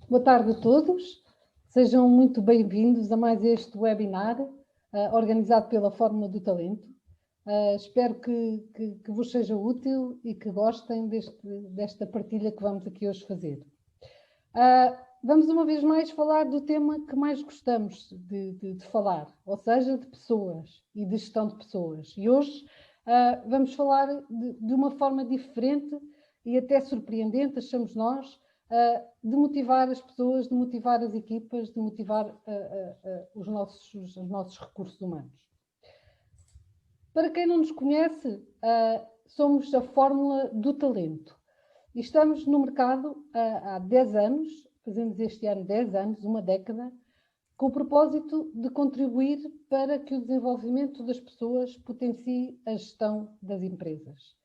Boa tarde a todos, sejam muito bem-vindos a mais este webinar organizado pela Fórmula do Talento. Espero que vos seja útil e que gostem desta partilha que vamos aqui hoje fazer. Vamos uma vez mais falar do tema que mais gostamos de falar, ou seja, de pessoas e de gestão de pessoas. E hoje vamos falar de uma forma diferente e até surpreendente, achamos nós, de motivar as pessoas, de motivar as equipas, de motivar os nossos recursos humanos. Para quem não nos conhece, somos a Fórmula do Talento. E estamos no mercado há 10 anos, fazemos este ano 10 anos, uma década, com o propósito de contribuir para que o desenvolvimento das pessoas potencie a gestão das empresas.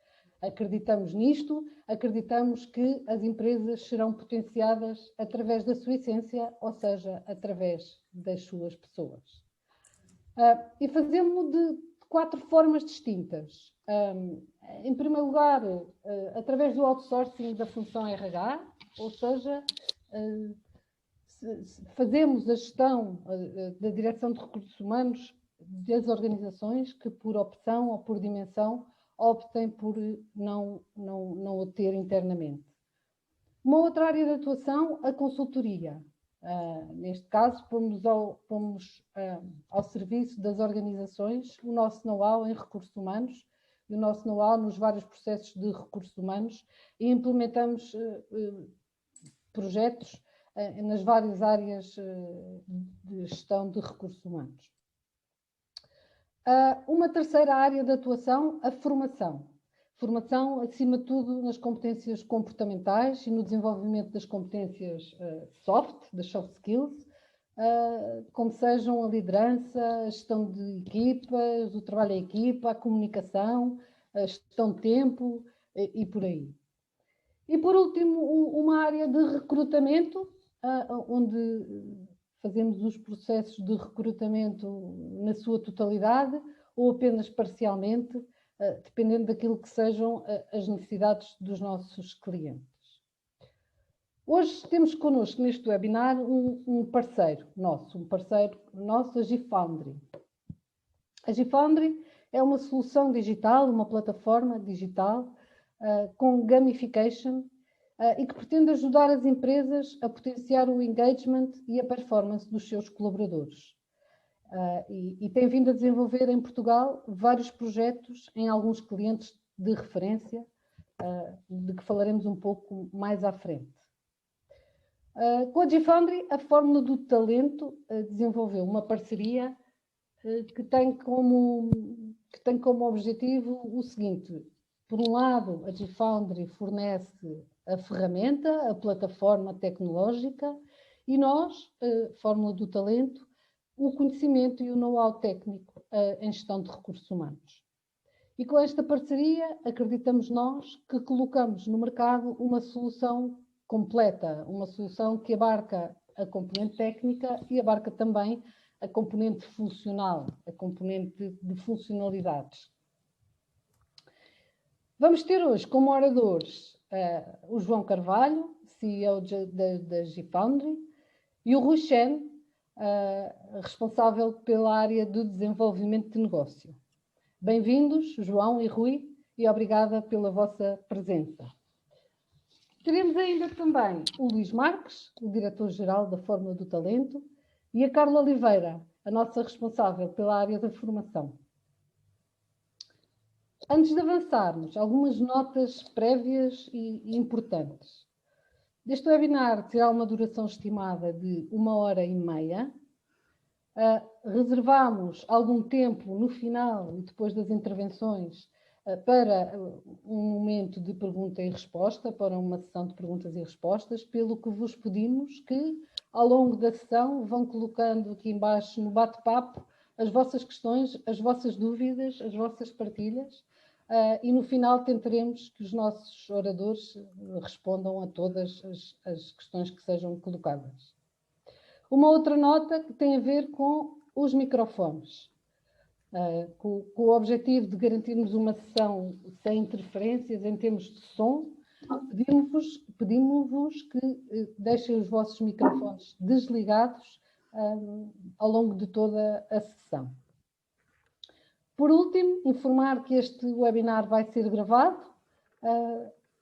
Acreditamos nisto, acreditamos que as empresas serão potenciadas através da sua essência, ou seja, através das suas pessoas. E fazemos-lo de 4 formas distintas. Em primeiro lugar, através do outsourcing da função RH, ou seja, fazemos a gestão da direção de recursos humanos das organizações que, por opção ou por dimensão, optem por não o ter internamente. Uma outra área de atuação, a consultoria. Neste caso, pomos ao serviço das organizações o nosso know-how em recursos humanos e o nosso know-how nos vários processos de recursos humanos e implementamos projetos nas várias áreas de gestão de recursos humanos. Uma terceira área de atuação, a formação. Formação, acima de tudo, nas competências comportamentais e no desenvolvimento das competências soft, das soft skills, como sejam a liderança, a gestão de equipas, o trabalho em equipa, a comunicação, a gestão de tempo e por aí. E, por último, uma área de recrutamento, onde fazemos os processos de recrutamento na sua totalidade ou apenas parcialmente, dependendo daquilo que sejam as necessidades dos nossos clientes. Hoje temos connosco neste webinar um parceiro nosso, a GFoundry. A GFoundry é uma solução digital, uma plataforma digital com gamification e que pretende ajudar as empresas a potenciar o engagement e a performance dos seus colaboradores. E tem vindo a desenvolver em Portugal vários projetos em alguns clientes de referência, de que falaremos um pouco mais à frente. Com a GFoundry, a Fórmula do Talento desenvolveu uma parceria que tem como objetivo o seguinte: por um lado, a GFoundry fornece a ferramenta, a plataforma tecnológica, e nós, Fórmula do Talento, o conhecimento e o know-how técnico em gestão de recursos humanos. E com esta parceria, acreditamos nós que colocamos no mercado uma solução completa, uma solução que abarca a componente técnica e abarca também a componente funcional, a componente de funcionalidades. Vamos ter hoje como oradores o João Carvalho, CEO da GFoundry, e o Rui Chen, responsável pela área do desenvolvimento de negócio. Bem-vindos, João e Rui, e obrigada pela vossa presença. Teremos ainda também o Luís Marques, o diretor-geral da Fórmula do Talento, e a Carla Oliveira, a nossa responsável pela área da formação. Antes de avançarmos, algumas notas prévias e importantes. Este webinar terá uma duração estimada de 1h30. Reservamos algum tempo no final e depois das intervenções para um momento de pergunta e resposta, para uma sessão de perguntas e respostas, pelo que vos pedimos que, ao longo da sessão, vão colocando aqui embaixo no bate-papo as vossas questões, as vossas dúvidas, as vossas partilhas, e no final tentaremos que os nossos oradores respondam a todas as questões que sejam colocadas. Uma outra nota que tem a ver com os microfones, com o objetivo de garantirmos uma sessão sem interferências em termos de som, Pedimos-vos que deixem os vossos microfones desligados ao longo de toda a sessão. Por último, informar que este webinar vai ser gravado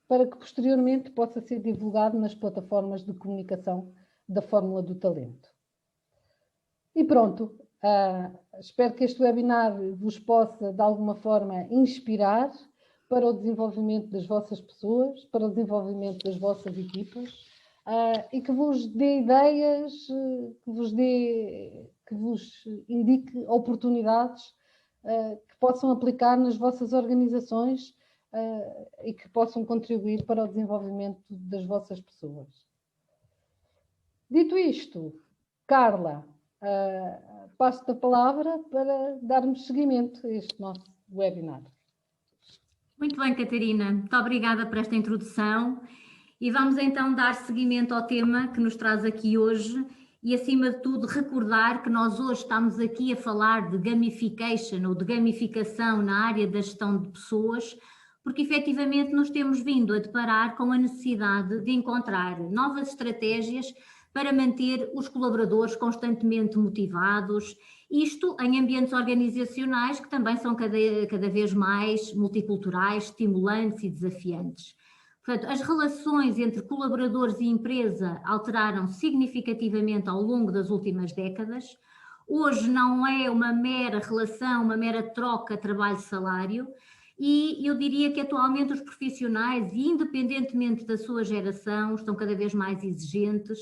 para que posteriormente possa ser divulgado nas plataformas de comunicação da Fórmula do Talento. E pronto, espero que este webinar vos possa, de alguma forma, inspirar para o desenvolvimento das vossas pessoas, para o desenvolvimento das vossas equipas e que vos dê ideias, que vos indique oportunidades que possam aplicar nas vossas organizações e que possam contribuir para o desenvolvimento das vossas pessoas. Dito isto, Carla, passo-te a palavra para darmos seguimento a este nosso webinar. Muito bem, Catarina. Muito obrigada por esta introdução. E vamos então dar seguimento ao tema que nos traz aqui hoje e, acima de tudo, recordar que nós hoje estamos aqui a falar de gamification ou de gamificação na área da gestão de pessoas, porque efetivamente nos temos vindo a deparar com a necessidade de encontrar novas estratégias para manter os colaboradores constantemente motivados, isto em ambientes organizacionais que também são cada vez mais multiculturais, estimulantes e desafiantes. Portanto, as relações entre colaboradores e empresa alteraram significativamente ao longo das últimas décadas. Hoje não é uma mera relação, uma mera troca trabalho-salário, e eu diria que atualmente os profissionais, independentemente da sua geração, estão cada vez mais exigentes,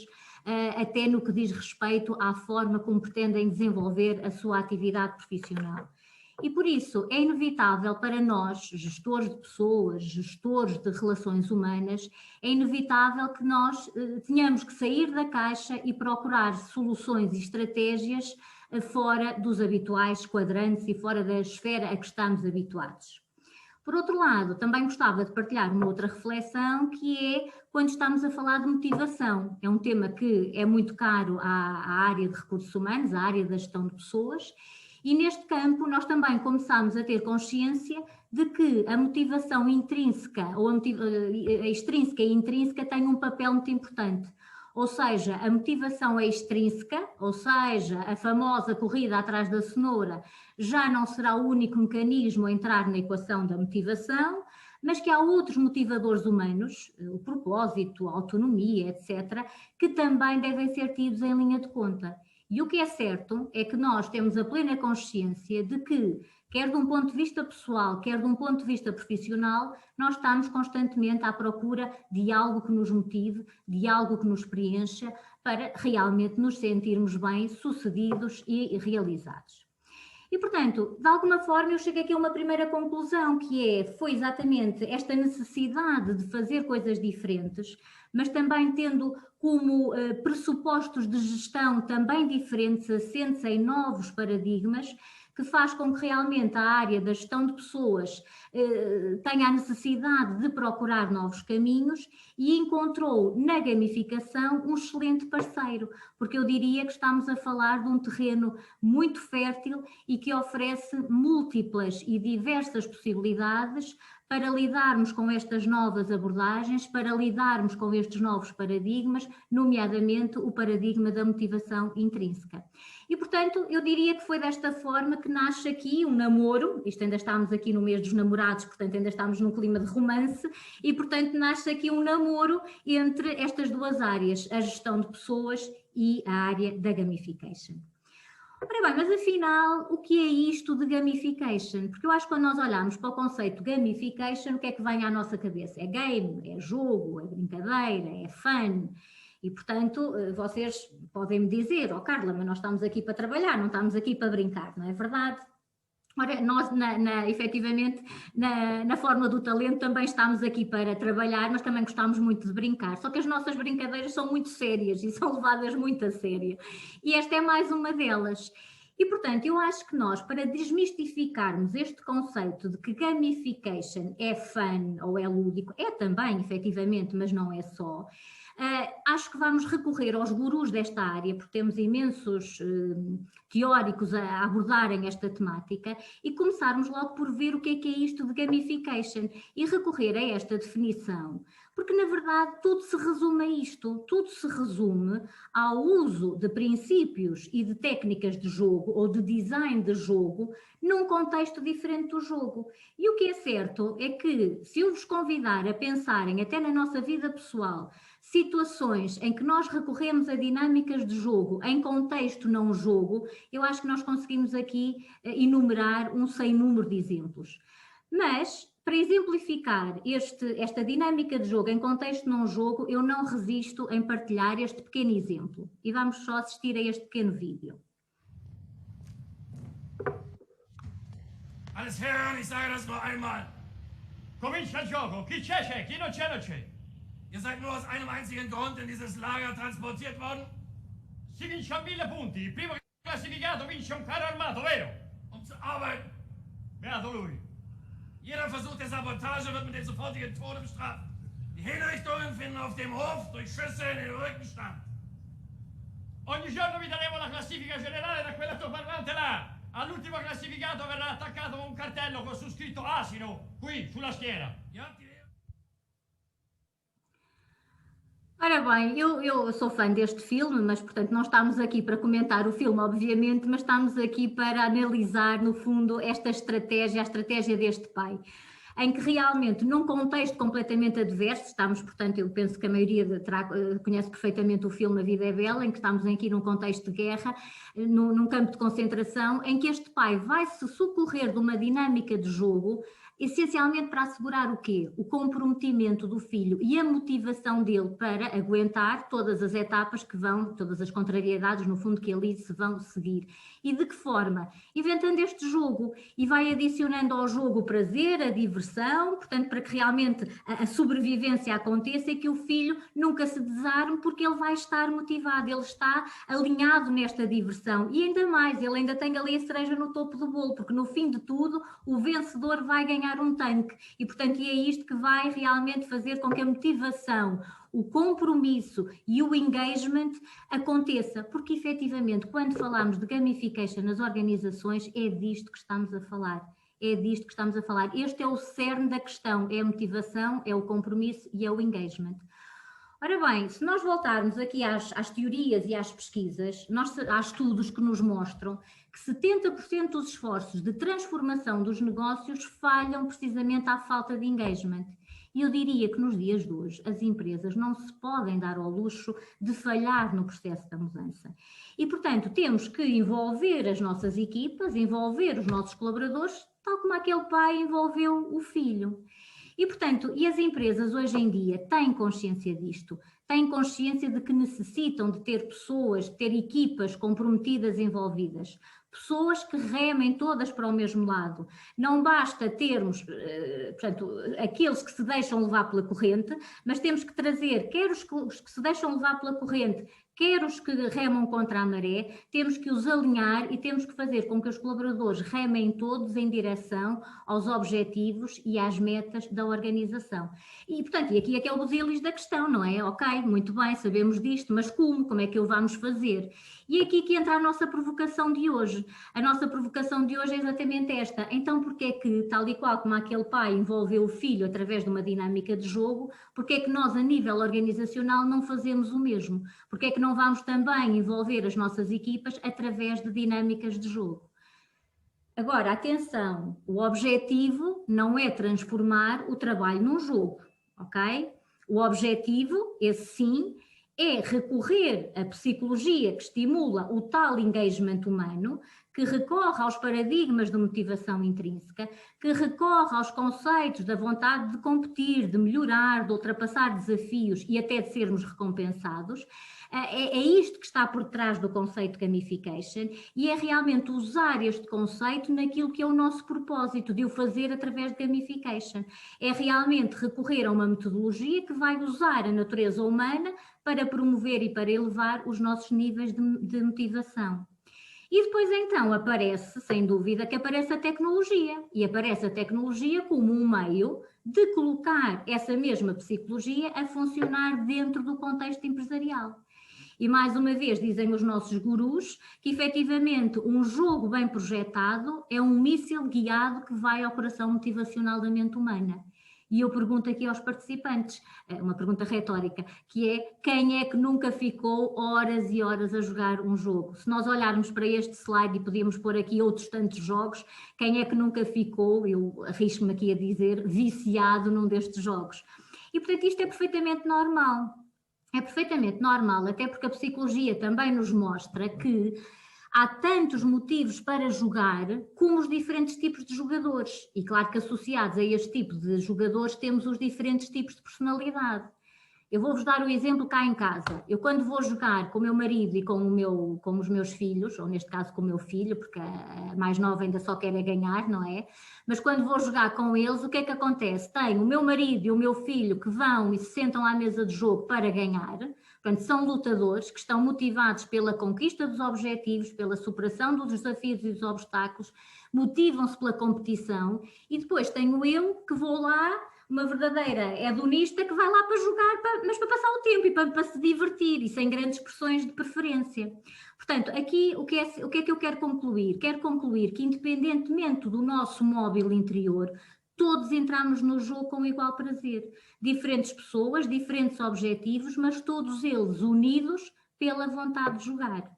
até no que diz respeito à forma como pretendem desenvolver a sua atividade profissional. E por isso é inevitável para nós, gestores de pessoas, gestores de relações humanas, é inevitável que nós tenhamos que sair da caixa e procurar soluções e estratégias fora dos habituais quadrantes e fora da esfera a que estamos habituados. Por outro lado, também gostava de partilhar uma outra reflexão, que é quando estamos a falar de motivação. É um tema que é muito caro à área de recursos humanos, à área da gestão de pessoas, e neste campo nós também começamos a ter consciência de que a motivação intrínseca, ou a extrínseca e intrínseca têm um papel muito importante. Ou seja, a motivação é extrínseca, ou seja, a famosa corrida atrás da cenoura já não será o único mecanismo a entrar na equação da motivação, mas que há outros motivadores humanos, o propósito, a autonomia, etc., que também devem ser tidos em linha de conta. E o que é certo é que nós temos a plena consciência de que, quer de um ponto de vista pessoal, quer de um ponto de vista profissional, nós estamos constantemente à procura de algo que nos motive, de algo que nos preencha, para realmente nos sentirmos bem-sucedidos e realizados. E, portanto, de alguma forma eu chego aqui a uma primeira conclusão, que foi exatamente esta necessidade de fazer coisas diferentes, mas também tendo como pressupostos de gestão também diferentes, assentes em novos paradigmas, que faz com que realmente a área da gestão de pessoas tenha a necessidade de procurar novos caminhos e encontrou na gamificação um excelente parceiro, porque eu diria que estamos a falar de um terreno muito fértil e que oferece múltiplas e diversas possibilidades para lidarmos com estas novas abordagens, para lidarmos com estes novos paradigmas, nomeadamente o paradigma da motivação intrínseca. E, portanto, eu diria que foi desta forma que nasce aqui um namoro, isto ainda estamos aqui no mês dos namorados, portanto ainda estamos num clima de romance, e, portanto, nasce aqui um namoro entre estas duas áreas, a gestão de pessoas e a área da gamification. Ora bem, mas afinal, o que é isto de gamification? Porque eu acho que quando nós olhamos para o conceito gamification, o que é que vem à nossa cabeça? É game, é jogo, é brincadeira, é fun. E, portanto, vocês podem me dizer, Carla, mas nós estamos aqui para trabalhar, não estamos aqui para brincar, não é verdade? Ora, nós, efetivamente, na Fórmula do Talento também estamos aqui para trabalhar, mas também gostamos muito de brincar. Só que as nossas brincadeiras são muito sérias e são levadas muito a sério. E esta é mais uma delas. E, portanto, eu acho que nós, para desmistificarmos este conceito de que gamification é fun ou é lúdico, é também, efetivamente, mas não é só, Acho que vamos recorrer aos gurus desta área, porque temos imensos teóricos a abordarem esta temática, e começarmos logo por ver o que é isto de gamification e recorrer a esta definição, porque na verdade tudo se resume a isto, tudo se resume ao uso de princípios e de técnicas de jogo ou de design de jogo num contexto diferente do jogo. E o que é certo é que, se eu vos convidar a pensarem até na nossa vida pessoal, situações em que nós recorremos a dinâmicas de jogo em contexto não jogo, eu acho que nós conseguimos aqui enumerar um sem número de exemplos. Mas, para exemplificar esta dinâmica de jogo em contexto não jogo, eu não resisto em partilhar este pequeno exemplo. E vamos só assistir a este pequeno vídeo. Alles hören, ich sage das nur einmal. Comincia il gioco. Chi c'è? Chi non c'è, non c'è. Ihr seid nur aus einem einzigen Grund in dieses Lager transportiert worden? Si vince a 1000 punti. Il primo classificato vince un carro armato, vero? Um zu arbeiten. Beato lui. Jeder Versuch der Sabotage wird mit dem sofortigen Tode bestraft. Die Hinrichtungen finden auf dem Hof durch Schüsse in den Rücken statt. Ogni giorno vi daremo la classifica generale da quell'altoparlante là. All'ultimo classificato verrà attaccato un cartello con su scritto asino, qui, sulla schiena. Ora bem, eu sou fã deste filme, mas portanto não estamos aqui para comentar o filme, obviamente, mas estamos aqui para analisar, no fundo, esta estratégia, a estratégia deste pai, em que realmente, num contexto completamente adverso, estamos, portanto, eu penso que a maioria conhece perfeitamente o filme A Vida é Bela, em que estamos aqui num contexto de guerra, num campo de concentração, em que este pai vai se socorrer de uma dinâmica de jogo, essencialmente para assegurar o quê? O comprometimento do filho e a motivação dele para aguentar todas as etapas que vão, todas as contrariedades, no fundo, que ali se vão seguir. E de que forma? Inventando este jogo, e vai adicionando ao jogo o prazer, a diversão, portanto, para que realmente a sobrevivência aconteça e que o filho nunca se desarme, porque ele vai estar motivado, ele está alinhado nesta diversão. E ainda mais, ele ainda tem ali a cereja no topo do bolo, porque no fim de tudo, o vencedor vai ganhar um tanque. E, portanto, é isto que vai realmente fazer com que a motivação, o compromisso e o engagement aconteça, porque efetivamente quando falamos de gamification nas organizações é disto que estamos a falar, este é o cerne da questão, é a motivação, é o compromisso e é o engagement. Ora bem, se nós voltarmos aqui às teorias e às pesquisas, há estudos que nos mostram que 70% dos esforços de transformação dos negócios falham precisamente à falta de engagement. E eu diria que nos dias de hoje as empresas não se podem dar ao luxo de falhar no processo da mudança. E, portanto, temos que envolver as nossas equipas, envolver os nossos colaboradores, tal como aquele pai envolveu o filho. E, portanto, as empresas hoje em dia têm consciência disto, têm consciência de que necessitam de ter pessoas, de ter equipas comprometidas, envolvidas. Pessoas que remem todas para o mesmo lado. Não basta termos, portanto, aqueles que se deixam levar pela corrente, mas temos que trazer quer os que se deixam levar pela corrente, quer os que remam contra a maré, temos que os alinhar e temos que fazer com que os colaboradores remem todos em direção aos objetivos e às metas da organização. E, portanto, e aqui é que é o busilis da questão, não é? Ok, muito bem, sabemos disto, mas como? Como é que o vamos fazer? E é aqui que entra a nossa provocação de hoje. A nossa provocação de hoje é exatamente esta. Então, porque é que, tal e qual como aquele pai envolveu o filho através de uma dinâmica de jogo, porque é que nós, a nível organizacional, não fazemos o mesmo? Porque é que não vamos também envolver as nossas equipas através de dinâmicas de jogo? Agora, atenção, o objetivo não é transformar o trabalho num jogo, ok? O objetivo, esse sim, é recorrer à psicologia que estimula o tal engagement humano, que recorre aos paradigmas de motivação intrínseca, que recorre aos conceitos da vontade de competir, de melhorar, de ultrapassar desafios e até de sermos recompensados. É isto que está por trás do conceito de gamification e é realmente usar este conceito naquilo que é o nosso propósito de o fazer através de gamification. É realmente recorrer a uma metodologia que vai usar a natureza humana para promover e para elevar os nossos níveis de motivação. E depois então aparece, sem dúvida, que aparece a tecnologia. E aparece a tecnologia como um meio de colocar essa mesma psicologia a funcionar dentro do contexto empresarial. E mais uma vez dizem os nossos gurus que efetivamente um jogo bem projetado é um míssil guiado que vai ao coração motivacional da mente humana. E eu pergunto aqui aos participantes, uma pergunta retórica, que é: quem é que nunca ficou horas e horas a jogar um jogo? Se nós olharmos para este slide, e podíamos pôr aqui outros tantos jogos, quem é que nunca ficou, eu arrisco-me aqui a dizer, viciado num destes jogos? E portanto isto é perfeitamente normal. É perfeitamente normal, até porque a psicologia também nos mostra que há tantos motivos para jogar como os diferentes tipos de jogadores. E claro que associados a este tipo de jogadores temos os diferentes tipos de personalidade. Eu vou-vos dar o exemplo cá em casa. Eu quando vou jogar com o meu marido e com os meus filhos, ou neste caso com o meu filho, porque a mais nova ainda só quer ganhar, não é? Mas quando vou jogar com eles, o que é que acontece? Tenho o meu marido e o meu filho que vão e se sentam à mesa de jogo para ganhar. Portanto, são lutadores que estão motivados pela conquista dos objetivos, pela superação dos desafios e dos obstáculos, motivam-se pela competição, e depois tenho eu que vou lá, uma verdadeira hedonista que vai lá para jogar, mas para passar o tempo e para se divertir e sem grandes pressões de preferência. Portanto, aqui o que é que eu quero concluir? Quero concluir que, independentemente do nosso móvel interior, todos entramos no jogo com igual prazer. Diferentes pessoas, diferentes objetivos, mas todos eles unidos pela vontade de jogar.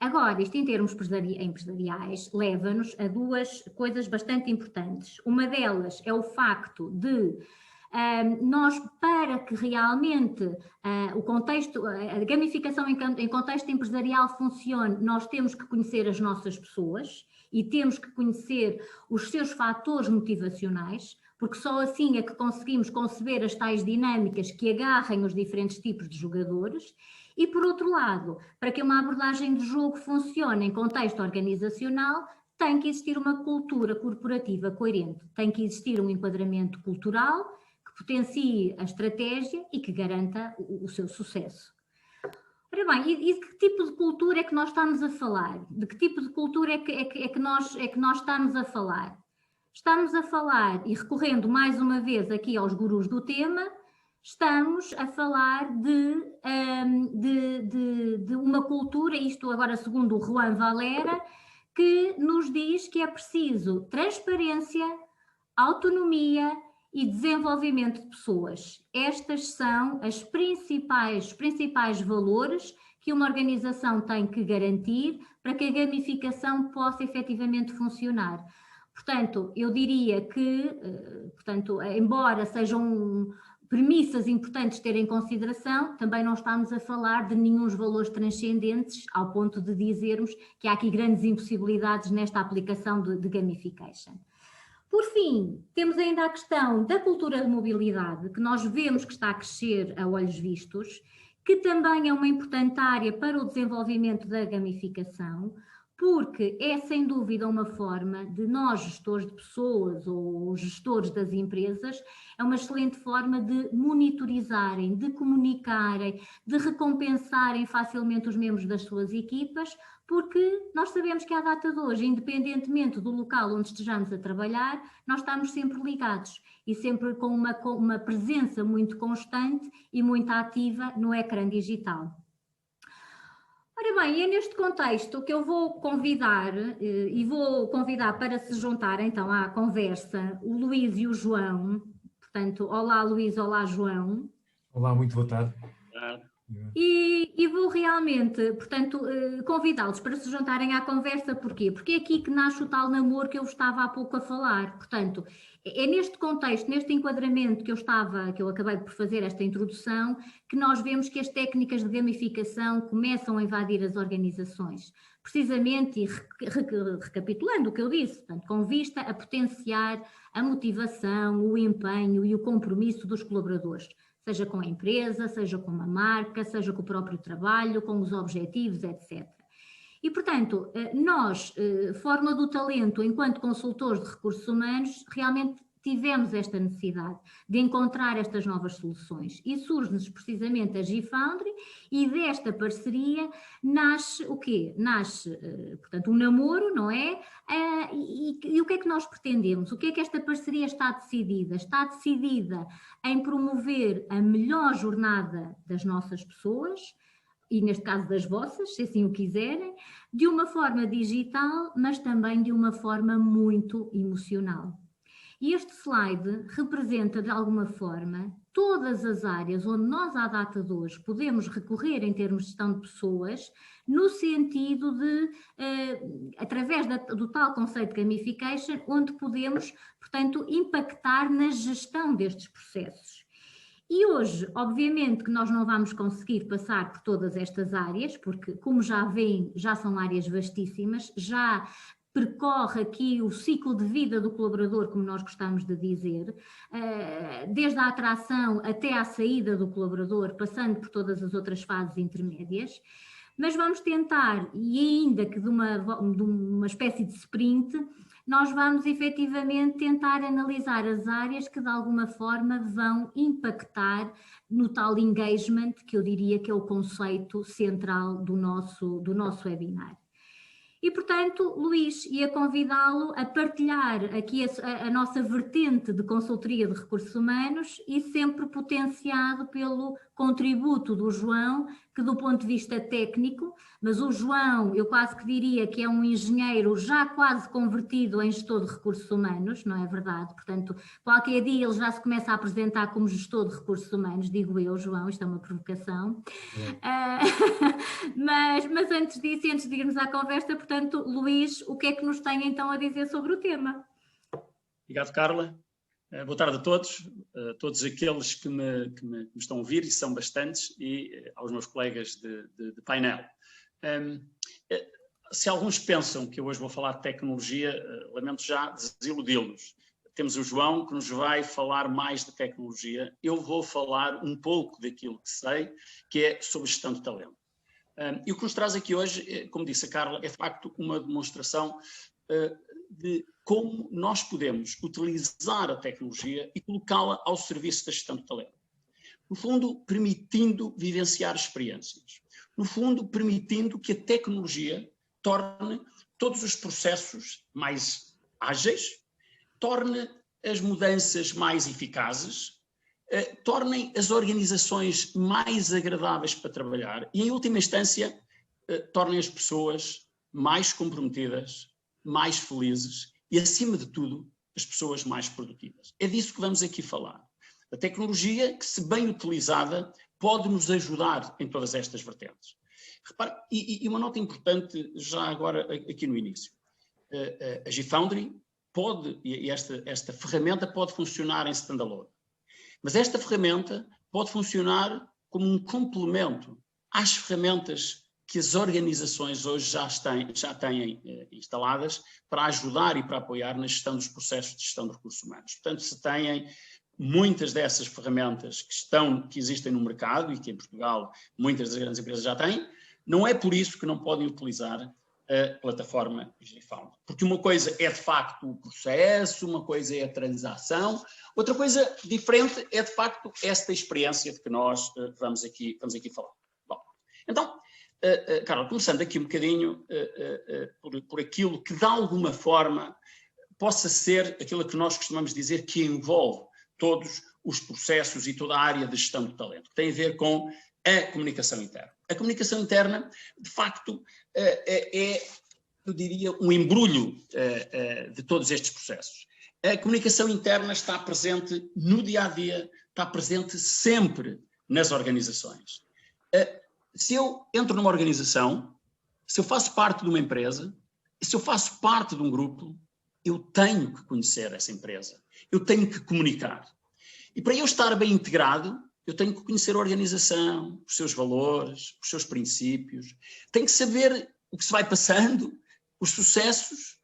Agora, isto em termos empresariais leva-nos a duas coisas bastante importantes. Uma delas é o facto de nós, para que realmente a gamificação em contexto empresarial funcione, nós temos que conhecer as nossas pessoas e temos que conhecer os seus fatores motivacionais, porque só assim é que conseguimos conceber as tais dinâmicas que agarrem os diferentes tipos de jogadores. E, por outro lado, para que uma abordagem de jogo funcione em contexto organizacional, tem que existir uma cultura corporativa coerente, tem que existir um enquadramento cultural que potencie a estratégia e que garanta o seu sucesso. Ora bem, e de que tipo de cultura é que nós estamos a falar? De que tipo de cultura é que nós estamos a falar? Estamos a falar, e recorrendo mais uma vez aqui aos gurus do tema, estamos a falar de uma cultura, isto agora segundo o Juan Valera, que nos diz que é preciso transparência, autonomia e desenvolvimento de pessoas. Estas são os principais valores que uma organização tem que garantir para que a gamificação possa efetivamente funcionar. Portanto, eu diria que, embora sejam premissas importantes ter em consideração, também não estamos a falar de nenhum valores transcendentes ao ponto de dizermos que há aqui grandes impossibilidades nesta aplicação de gamification. Por fim, temos ainda a questão da cultura de mobilidade, que nós vemos que está a crescer a olhos vistos, que também é uma importante área para o desenvolvimento da gamificação, porque é sem dúvida uma forma de nós, gestores de pessoas ou gestores das empresas, é uma excelente forma de monitorizarem, de comunicarem, de recompensarem facilmente os membros das suas equipas, porque nós sabemos que à data de hoje, independentemente do local onde estejamos a trabalhar, nós estamos sempre ligados e sempre com uma presença muito constante e muito ativa no ecrã digital. Ora bem, é neste contexto que eu vou convidar para se juntar então à conversa o Luís e o João. Portanto, olá Luís, olá João. Olá, muito boa tarde. E vou realmente, portanto, convidá-los para se juntarem à conversa. Porquê? Porque é aqui que nasce o tal namoro que eu estava há pouco a falar. Portanto, é neste contexto, neste enquadramento que eu acabei por fazer esta introdução, que nós vemos que as técnicas de gamificação começam a invadir as organizações. Precisamente, e recapitulando o que eu disse, portanto, com vista a potenciar a motivação, o empenho e o compromisso dos colaboradores, seja com a empresa, seja com uma marca, seja com o próprio trabalho, com os objetivos, etc. E, portanto, nós, Fórmula do Talento, enquanto consultores de recursos humanos, realmente tivemos esta necessidade de encontrar estas novas soluções e surge-nos precisamente a GFoundry e desta parceria nasce o quê? Nasce, portanto, um namoro, não é? E o que é que nós pretendemos? O que é que esta parceria está decidida? Está decidida em promover a melhor jornada das nossas pessoas, e neste caso das vossas, se assim o quiserem, de uma forma digital, mas também de uma forma muito emocional. E este slide representa, de alguma forma, todas as áreas onde nós, à data de hoje, podemos recorrer em termos de gestão de pessoas, no sentido de, através do tal conceito de gamification, onde podemos, portanto, impactar na gestão destes processos. E hoje, obviamente, que nós não vamos conseguir passar por todas estas áreas, porque, como já veem, já são áreas vastíssimas, já percorre aqui o ciclo de vida do colaborador, como nós gostamos de dizer, desde a atração até à saída do colaborador, passando por todas as outras fases intermédias, mas vamos tentar, e ainda que de uma espécie de sprint, nós vamos efetivamente tentar analisar as áreas que de alguma forma vão impactar no tal engagement, que eu diria que é o conceito central do nosso webinar. E, portanto, Luís, ia convidá-lo a partilhar aqui a nossa vertente de consultoria de recursos humanos e sempre potenciado pelo contributo do João, que do ponto de vista técnico, mas o João, eu quase que diria que é um engenheiro já quase convertido em gestor de recursos humanos, não é verdade? Portanto, qualquer dia ele já se começa a apresentar como gestor de recursos humanos, digo eu, João, isto é uma provocação. Mas antes disso, antes de irmos à conversa, portanto, Luís, o que é que nos tem então a dizer sobre o tema? Obrigado, Carla. Boa tarde a todos aqueles que me estão a ouvir, e são bastantes, e aos meus colegas de painel. Se alguns pensam que eu hoje vou falar de tecnologia, lamento já desiludi-los. Temos o João, que nos vai falar mais de tecnologia. Eu vou falar um pouco daquilo que sei, que é sobre gestão de talento. E o que nos traz aqui hoje, como disse a Carla, é de facto uma demonstração de como nós podemos utilizar a tecnologia e colocá-la ao serviço da gestão de talento. No fundo, permitindo vivenciar experiências. No fundo, permitindo que a tecnologia torne todos os processos mais ágeis, torne as mudanças mais eficazes, tornem as organizações mais agradáveis para trabalhar e, em última instância, tornem as pessoas mais comprometidas, mais felizes e, acima de tudo, as pessoas mais produtivas. É disso que vamos aqui falar. A tecnologia que, se bem utilizada, pode nos ajudar em todas estas vertentes. Repare, e uma nota importante já agora aqui no início. A GFoundry pode, e esta ferramenta pode funcionar em standalone, mas esta ferramenta pode funcionar como um complemento às ferramentas que as organizações hoje já têm instaladas para ajudar e para apoiar na gestão dos processos de gestão de recursos humanos. Portanto, se têm muitas dessas ferramentas que existem no mercado e que em Portugal muitas das grandes empresas já têm, não é por isso que não podem utilizar a plataforma GFoundry. Porque uma coisa é de facto o processo, uma coisa é a transação, outra coisa diferente é de facto esta experiência de que nós vamos aqui falar. Bom, então, Carla, começando aqui um bocadinho por aquilo que de alguma forma possa ser aquilo que nós costumamos dizer que envolve todos os processos e toda a área de gestão de talento, que tem a ver com a comunicação interna. A comunicação interna, de facto, eu diria, um embrulho de todos estes processos. A comunicação interna está presente no dia-a-dia, está presente sempre nas organizações. Se eu entro numa organização, se eu faço parte de uma empresa, se eu faço parte de um grupo, eu tenho que conhecer essa empresa, eu tenho que comunicar. E para eu estar bem integrado, eu tenho que conhecer a organização, os seus valores, os seus princípios, tenho que saber o que se vai passando, os sucessos,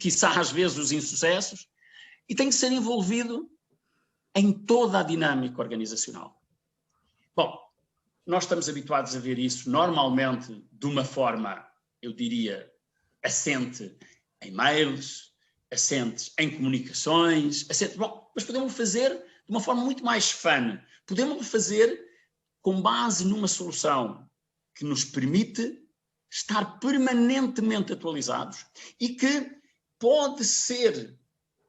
quiçá às vezes os insucessos, e tenho que ser envolvido em toda a dinâmica organizacional. Bom, nós estamos habituados a ver isso normalmente de uma forma, eu diria, assente em mails, assentes em comunicações, assentes, bom, mas podemos fazer de uma forma muito mais fun. Podemos fazer com base numa solução que nos permite estar permanentemente atualizados e que pode ser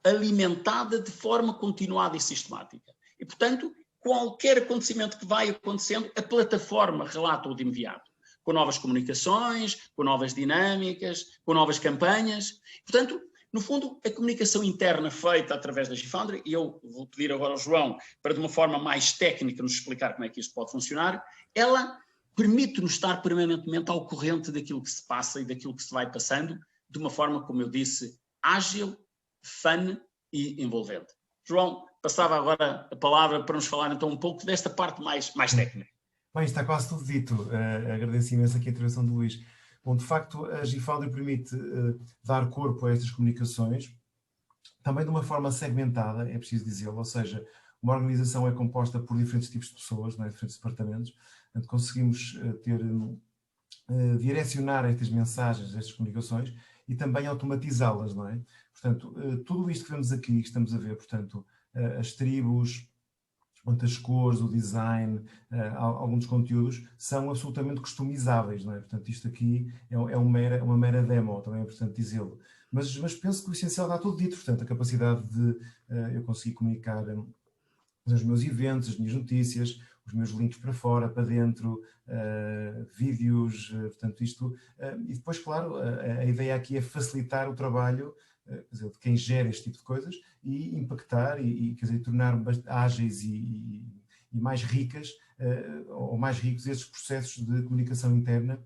alimentada de forma continuada e sistemática. E, portanto, qualquer acontecimento que vai acontecendo, a plataforma relata-o de imediato, com novas comunicações, com novas dinâmicas, com novas campanhas. Portanto, no fundo, a comunicação interna feita através da GFoundry, e eu vou pedir agora ao João para de uma forma mais técnica nos explicar como é que isto pode funcionar, ela permite-nos estar permanentemente ao corrente daquilo que se passa e daquilo que se vai passando, de uma forma, como eu disse, ágil, fun e envolvente. João, passava agora a palavra para nos falar então um pouco desta parte mais técnica. Bem, está quase tudo dito. Agradeço imenso aqui a intervenção do Luís. Bom, de facto, a GFoundry permite dar corpo a estas comunicações, também de uma forma segmentada, é preciso dizê-lo, ou seja, uma organização é composta por diferentes tipos de pessoas, não é? Diferentes departamentos, portanto, conseguimos direcionar estas mensagens, estas comunicações e também automatizá-las, não é? Portanto, tudo isto que vemos aqui, que estamos a ver, portanto, as tribos, as cores, o design, alguns conteúdos são absolutamente customizáveis, não é? Portanto, isto aqui é uma mera demo, também é importante dizê-lo. Mas penso que o essencial está tudo dito, portanto, a capacidade de eu conseguir comunicar os meus eventos, as minhas notícias, os meus links para fora, para dentro, vídeos, portanto, isto. E depois, claro, a ideia aqui é facilitar o trabalho, quer dizer, de quem gera este tipo de coisas e impactar e quer dizer, tornar ágeis e mais ricas ou mais ricos esses processos de comunicação interna,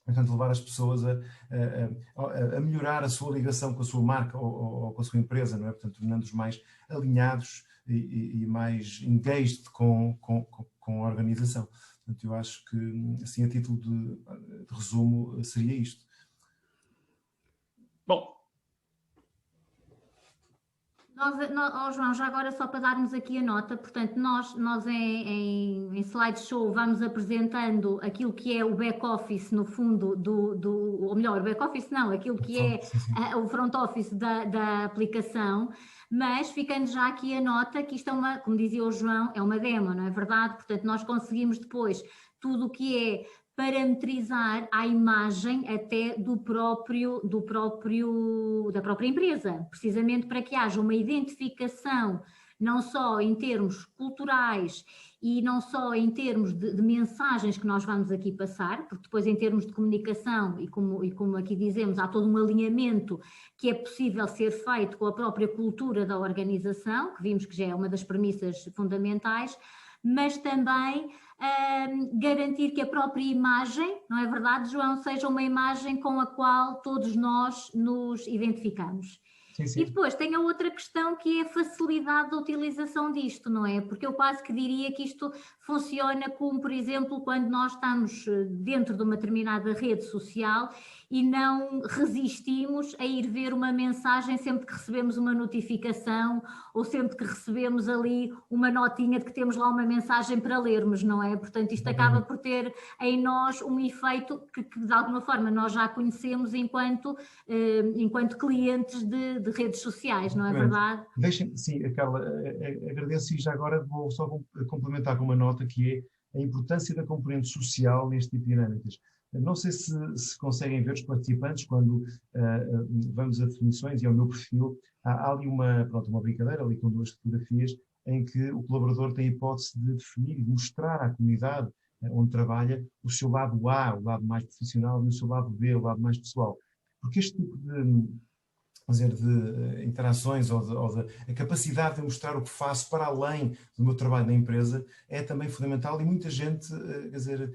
portanto levar as pessoas a melhorar a sua ligação com a sua marca ou com a sua empresa, não é? Portanto, tornando-os mais alinhados e mais engaged com a organização. Portanto, eu acho que, assim, a título de resumo, seria isto. Bom, João, já agora só para darmos aqui a nota, portanto, nós em slideshow vamos apresentando aquilo que é o back-office, no fundo, ou melhor, o back-office não, aquilo que é o front-office da aplicação, mas ficando já aqui a nota que isto é como dizia o João, é uma demo, não é verdade? Portanto, nós conseguimos depois tudo o que é parametrizar a imagem até da própria empresa, precisamente para que haja uma identificação, não só em termos culturais e não só em termos de mensagens que nós vamos aqui passar, porque depois em termos de comunicação e como aqui dizemos, há todo um alinhamento que é possível ser feito com a própria cultura da organização, que vimos que já é uma das premissas fundamentais, mas também garantir que a própria imagem, não é verdade, João, seja uma imagem com a qual todos nós nos identificamos. Sim, sim. E depois tem a outra questão que é a facilidade da utilização disto, não é? Porque eu quase que diria que isto funciona como, por exemplo, quando nós estamos dentro de uma determinada rede social e não resistimos a ir ver uma mensagem sempre que recebemos uma notificação ou sempre que recebemos ali uma notinha de que temos lá uma mensagem para lermos, não é? Portanto, isto acaba por ter em nós um efeito que de alguma forma nós já conhecemos enquanto clientes de redes sociais, não é verdade? Deixem-me, sim, Carla, agradeço e já agora vou só complementar com uma nota que é a importância da componente social neste tipo de dinâmicas. Não sei se conseguem ver os participantes quando vamos a definições e ao meu perfil, há ali uma brincadeira ali com duas fotografias em que o colaborador tem a hipótese de definir e de mostrar à comunidade onde trabalha o seu lado A, o lado mais profissional, e o seu lado B, o lado mais pessoal. Porque este tipo de interações ou a capacidade de mostrar o que faço para além do meu trabalho na empresa é também fundamental e muita gente, quer dizer,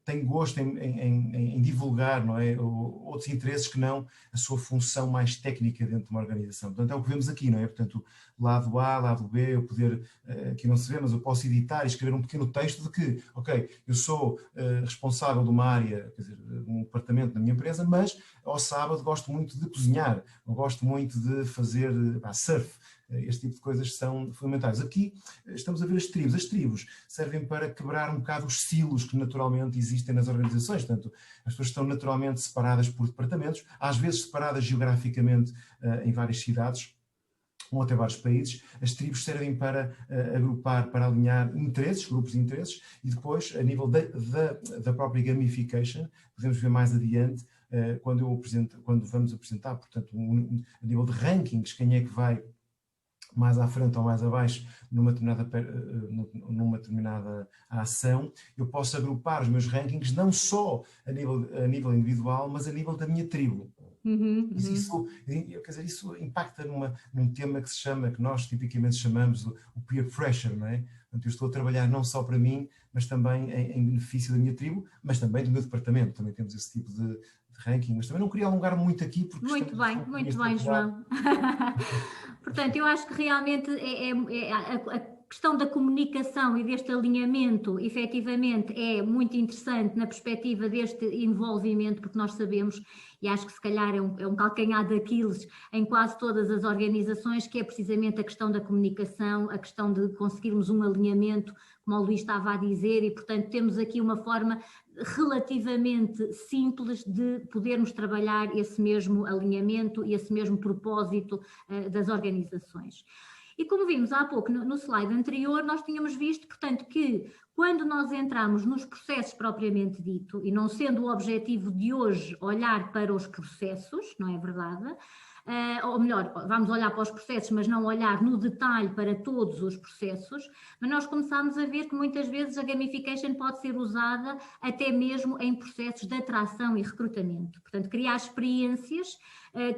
tem gosto em divulgar, não é? Outros interesses que não a sua função mais técnica dentro de uma organização. Portanto, é o que vemos aqui, não é? Portanto, lado A, lado B, eu poder, aqui não se vê, mas eu posso editar e escrever um pequeno texto de que, ok, eu sou responsável de uma área, quer dizer, de um departamento da minha empresa, mas ao sábado gosto muito de cozinhar, eu gosto muito de fazer surf, Este tipo de coisas são fundamentais. Aqui estamos a ver as tribos. As tribos servem para quebrar um bocado os silos que naturalmente existem nas organizações. Portanto, as pessoas estão naturalmente separadas por departamentos, às vezes separadas geograficamente em várias cidades, ou até vários países. As tribos servem para agrupar, para alinhar interesses, grupos de interesses, e depois, a nível da própria gamification, podemos ver mais adiante, quando vamos apresentar, portanto, a nível de rankings, quem é que vai mais à frente ou mais abaixo numa determinada ação, eu posso agrupar os meus rankings não só a nível individual, mas a nível da minha tribo. Isso, quer dizer, isso impacta num tema que nós tipicamente chamamos o peer pressure, não é? Portanto, eu estou a trabalhar não só para mim, mas também em benefício da minha tribo, mas também do meu departamento. Também temos esse tipo de ranking, mas também não queria alongar muito aqui. Porque muito bem, João. Portanto, eu acho que realmente a questão da comunicação e deste alinhamento, efetivamente, é muito interessante na perspectiva deste envolvimento, porque nós sabemos, e acho que se calhar é um calcanhar de Aquiles em quase todas as organizações, que é precisamente a questão da comunicação, a questão de conseguirmos um alinhamento, como o Luís estava a dizer, e portanto temos aqui uma forma relativamente simples de podermos trabalhar esse mesmo alinhamento e esse mesmo propósito das organizações. E como vimos há pouco no slide anterior, nós tínhamos visto, portanto, que quando nós entramos nos processos propriamente dito, e não sendo o objetivo de hoje olhar para os processos, não é verdade? Ou melhor, vamos olhar para os processos, mas não olhar no detalhe para todos os processos, mas nós começamos a ver que muitas vezes a gamification pode ser usada até mesmo em processos de atração e recrutamento. Portanto, criar experiências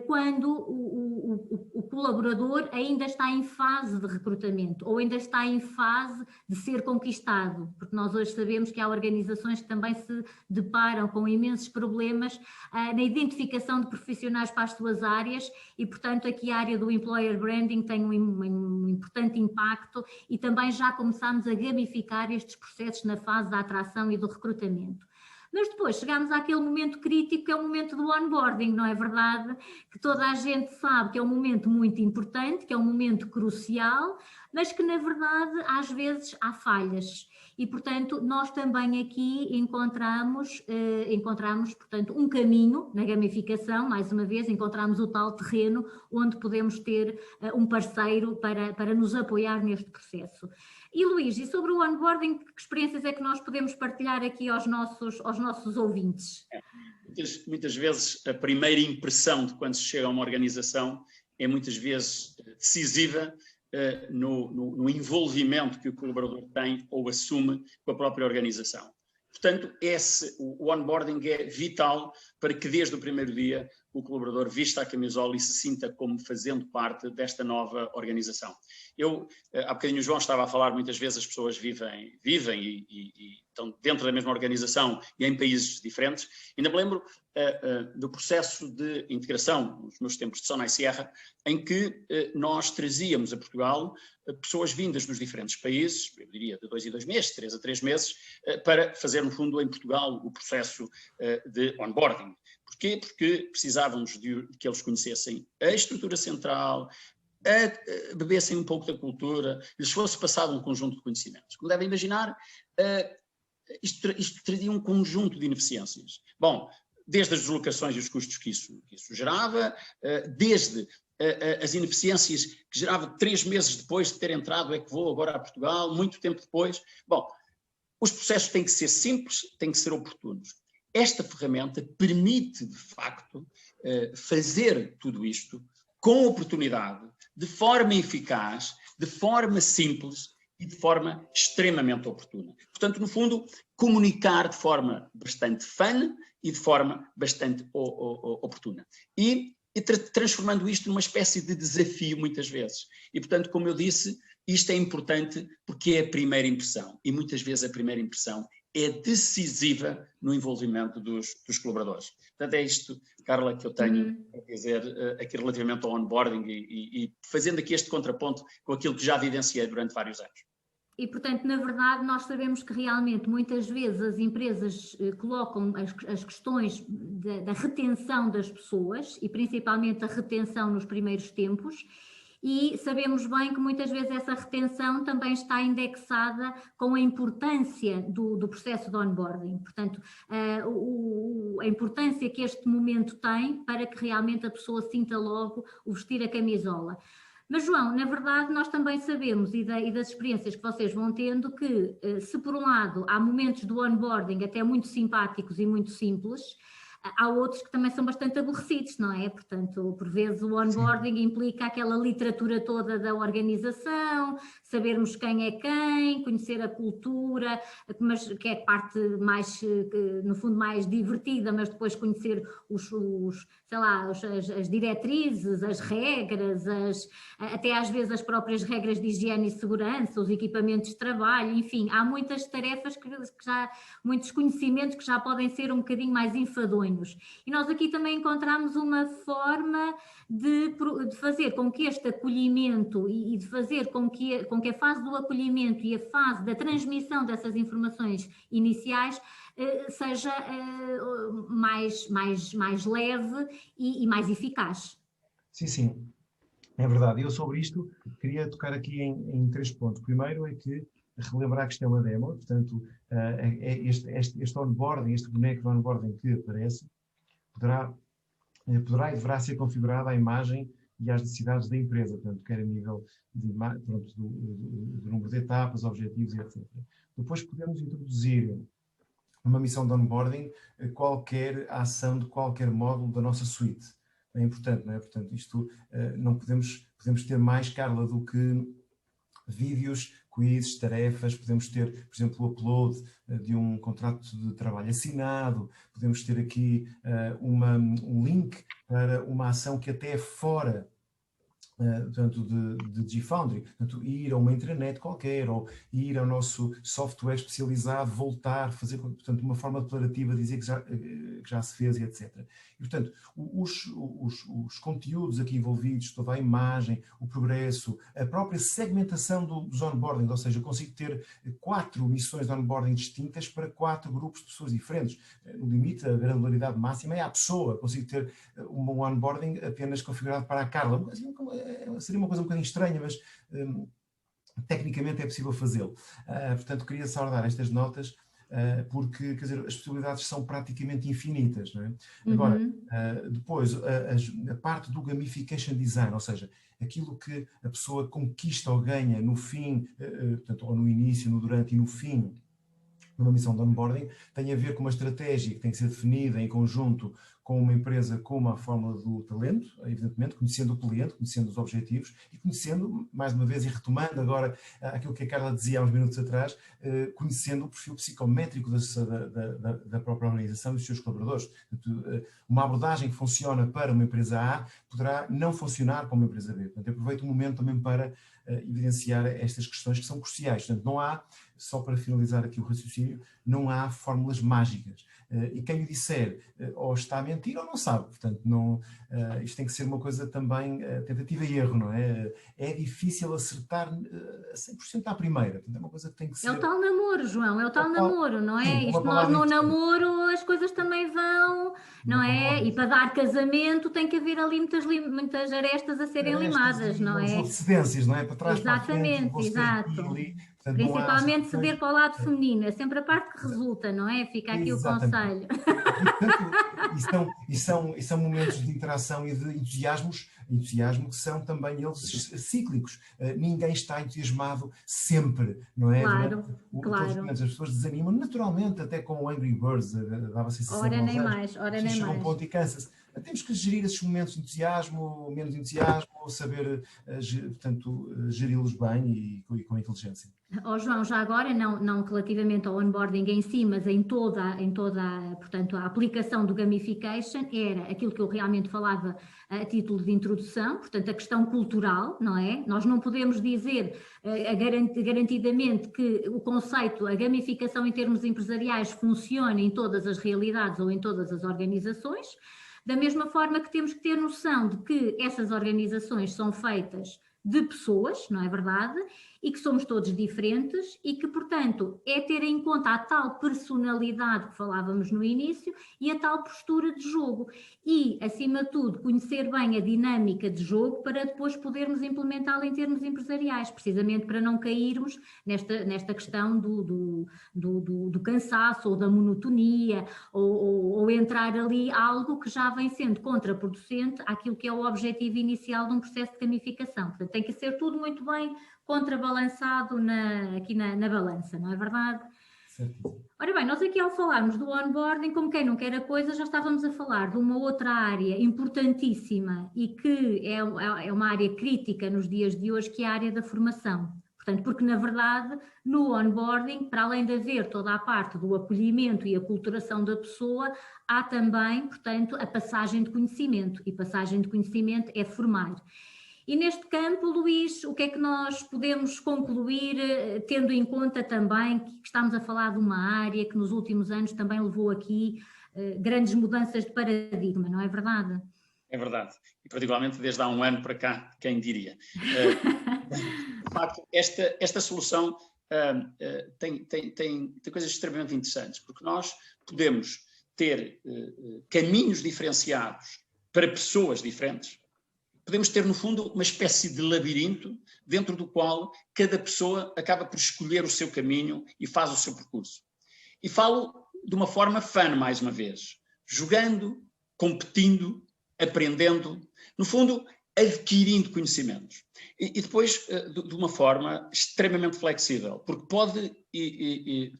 quando o colaborador ainda está em fase de recrutamento ou ainda está em fase de ser conquistado, porque nós hoje sabemos que há organizações que também se deparam com imensos problemas na identificação de profissionais para as suas áreas e, portanto, aqui a área do employer branding tem um importante impacto e também já começamos a gamificar estes processos na fase da atração e do recrutamento. Mas depois chegamos àquele momento crítico que é o momento do onboarding, não é verdade? Que toda a gente sabe que é um momento muito importante, que é um momento crucial, mas que na verdade às vezes há falhas. E portanto nós também aqui encontramos portanto um caminho na gamificação, mais uma vez encontramos o tal terreno onde podemos ter um parceiro para nos apoiar neste processo. E Luís, e sobre o onboarding, que experiências é que nós podemos partilhar aqui aos nossos ouvintes? Muitas vezes a primeira impressão de quando se chega a uma organização é muitas vezes decisiva no envolvimento que o colaborador tem ou assume com a própria organização. Portanto, o onboarding é vital para que desde o primeiro dia o colaborador vista a camisola e se sinta como fazendo parte desta nova organização. Há bocadinho o João estava a falar, muitas vezes as pessoas vivem e estão dentro da mesma organização e em países diferentes. Ainda me lembro do processo de integração, nos meus tempos de Sonai Sierra, em que nós trazíamos a Portugal pessoas vindas dos diferentes países, eu diria de 2 em 2 meses, 3 a 3 meses, para fazer no fundo em Portugal o processo de onboarding. Porquê? Porque precisávamos de que eles conhecessem a estrutura central, bebessem um pouco da cultura, lhes fosse passado um conjunto de conhecimentos. Como devem imaginar, isto trazia um conjunto de ineficiências. Bom, desde as deslocações e os custos que isso gerava, desde as ineficiências que gerava 3 meses depois de ter entrado, é que vou agora a Portugal, muito tempo depois. Bom, os processos têm que ser simples, têm que ser oportunos. Esta ferramenta permite, de facto, fazer tudo isto com oportunidade, de forma eficaz, de forma simples e de forma extremamente oportuna. Portanto, no fundo, comunicar de forma bastante fun e de forma bastante oportuna. E transformando isto numa espécie de desafio muitas vezes. E, portanto, como eu disse, isto é importante porque é a primeira impressão. E muitas vezes a primeira impressão é decisiva no envolvimento dos colaboradores. Portanto, é isto, Carla, que eu tenho a dizer aqui relativamente ao onboarding e fazendo aqui este contraponto com aquilo que já vivenciei durante vários anos. E, portanto, na verdade, nós sabemos que realmente muitas vezes as empresas colocam as questões da retenção das pessoas e principalmente a retenção nos primeiros tempos e sabemos bem que muitas vezes essa retenção também está indexada com a importância do processo de onboarding. Portanto, a importância que este momento tem para que realmente a pessoa sinta logo o vestir a camisola. Mas, João, na verdade, nós também sabemos, e das experiências que vocês vão tendo, que se por um lado há momentos do onboarding até muito simpáticos e muito simples, há outros que também são bastante aborrecidos, não é? Portanto, por vezes o onboarding Sim. implica aquela literatura toda da organização, sabermos quem é quem, conhecer a cultura, mas que é parte mais, no fundo, mais divertida, mas depois conhecer as diretrizes, as regras, até às vezes as próprias regras de higiene e segurança, os equipamentos de trabalho, enfim, há muitas tarefas muitos conhecimentos que já podem ser um bocadinho mais enfadonhos. E nós aqui também encontramos uma forma de fazer com que este acolhimento e de fazer com que a fase do acolhimento e a fase da transmissão dessas informações iniciais seja mais leve e mais eficaz. Sim, sim, é verdade. Eu sobre isto queria tocar aqui em 3 pontos. Primeiro é que relembrar que isto é uma demo, portanto, este onboarding, este boneco de onboarding que aparece, poderá e deverá ser configurada à imagem e às necessidades da empresa, portanto, quer a nível do número de etapas, objetivos e etc. Depois podemos introduzir numa missão de onboarding qualquer ação de qualquer módulo da nossa suite. É importante, não é? Portanto, isto não podemos ter mais, Carla, do que vídeos, quizzes, tarefas, podemos ter, por exemplo, o upload de um contrato de trabalho assinado, podemos ter aqui um link para uma ação que até é fora portanto, de GFoundry, portanto, ir a uma intranet qualquer, ou ir ao nosso software especializado, voltar, fazer, portanto, uma forma declarativa, dizer que já se fez e etc. E, portanto, os conteúdos aqui envolvidos, toda a imagem, o progresso, a própria segmentação dos onboarding, ou seja, eu consigo ter 4 missões de onboarding distintas para 4 grupos de pessoas diferentes. No limite, a granularidade máxima é a pessoa. Consigo ter um onboarding apenas configurado para a Carla. Seria uma coisa um bocadinho estranha, mas tecnicamente é possível fazê-lo. Portanto, queria só dar estas notas, porque, quer dizer, as possibilidades são praticamente infinitas, não é? Agora, depois, a parte do gamification design, ou seja, aquilo que a pessoa conquista ou ganha no fim, portanto, ou no início, no durante e no fim, numa missão de onboarding, tem a ver com uma estratégia que tem que ser definida em conjunto com uma empresa como a fórmula do talento, evidentemente, conhecendo o cliente, conhecendo os objetivos e conhecendo, mais uma vez, e retomando agora aquilo que a Carla dizia há uns minutos atrás, conhecendo o perfil psicométrico da própria organização e dos seus colaboradores. Portanto, uma abordagem que funciona para uma empresa A poderá não funcionar para uma empresa B. Portanto, aproveito o momento também para evidenciar estas questões que são cruciais. Portanto, não há, só para finalizar aqui o raciocínio, não há fórmulas mágicas. E quem me disser ou está a mentir ou não sabe. Portanto, isto tem que ser uma coisa também, tentativa e erro, não é? É difícil acertar a 100% à primeira. Portanto, é uma coisa que tem que ser... É o tal namoro, João, é o tal namoro, não é? Sim, isto nós no namoro as coisas também vão, não é? E para dar casamento tem que haver ali muitas arestas a serem limadas, não é? Antecedências, não é? Para trás, exatamente, para a frente, exato. Ali, portanto, principalmente ceder para o lado feminino, é sempre a parte que resulta, não é? Fica aqui exatamente. O conselho. E são momentos de interação e de entusiasmo que são também eles cíclicos. Ninguém está entusiasmado sempre, não é? Claro, claro. As pessoas desanimam naturalmente, até com o Angry Birds, dava-se essa Ora nem mais, ora nem mais. Um ponto e cansa-se. Temos que gerir esses momentos de entusiasmo, menos entusiasmo, saber, portanto, geri-los bem e com inteligência. João, já agora, não relativamente ao onboarding em si, mas em toda portanto, a aplicação do gamification, era aquilo que eu realmente falava a título de introdução, portanto, a questão cultural, não é? Nós não podemos dizer garantidamente que o conceito, a gamificação em termos empresariais, funcione em todas as realidades ou em todas as organizações, da mesma forma que temos que ter noção de que essas organizações são feitas de pessoas, não é verdade? e que somos todos diferentes e que, portanto, é ter em conta a tal personalidade que falávamos no início e a tal postura de jogo e, acima de tudo, conhecer bem a dinâmica de jogo para depois podermos implementá-la em termos empresariais, precisamente para não cairmos nesta questão do cansaço ou da monotonia ou entrar ali algo que já vem sendo contraproducente àquilo que é o objetivo inicial de um processo de gamificação. Portanto, tem que ser tudo muito bem contrabalançado aqui na balança, não é verdade? Certo. Ora bem, nós aqui ao falarmos do onboarding, como quem não quer a coisa, já estávamos a falar de uma outra área importantíssima e que é uma área crítica nos dias de hoje, que é a área da formação. Portanto, porque na verdade, no onboarding, para além de haver toda a parte do acolhimento e aculturação da pessoa, há também, portanto, a passagem de conhecimento. E passagem de conhecimento é formar. E neste campo, Luís, o que é que nós podemos concluir, tendo em conta também que estamos a falar de uma área que nos últimos anos também levou aqui grandes mudanças de paradigma, não é verdade? É verdade. E particularmente desde há um ano para cá, quem diria. De facto, esta solução tem coisas extremamente interessantes, porque nós podemos ter caminhos diferenciados para pessoas diferentes. Podemos ter, no fundo, uma espécie de labirinto dentro do qual cada pessoa acaba por escolher o seu caminho e faz o seu percurso. E falo de uma forma fun, mais uma vez, jogando, competindo, aprendendo, no fundo, adquirindo conhecimentos. E depois, de uma forma extremamente flexível, porque pode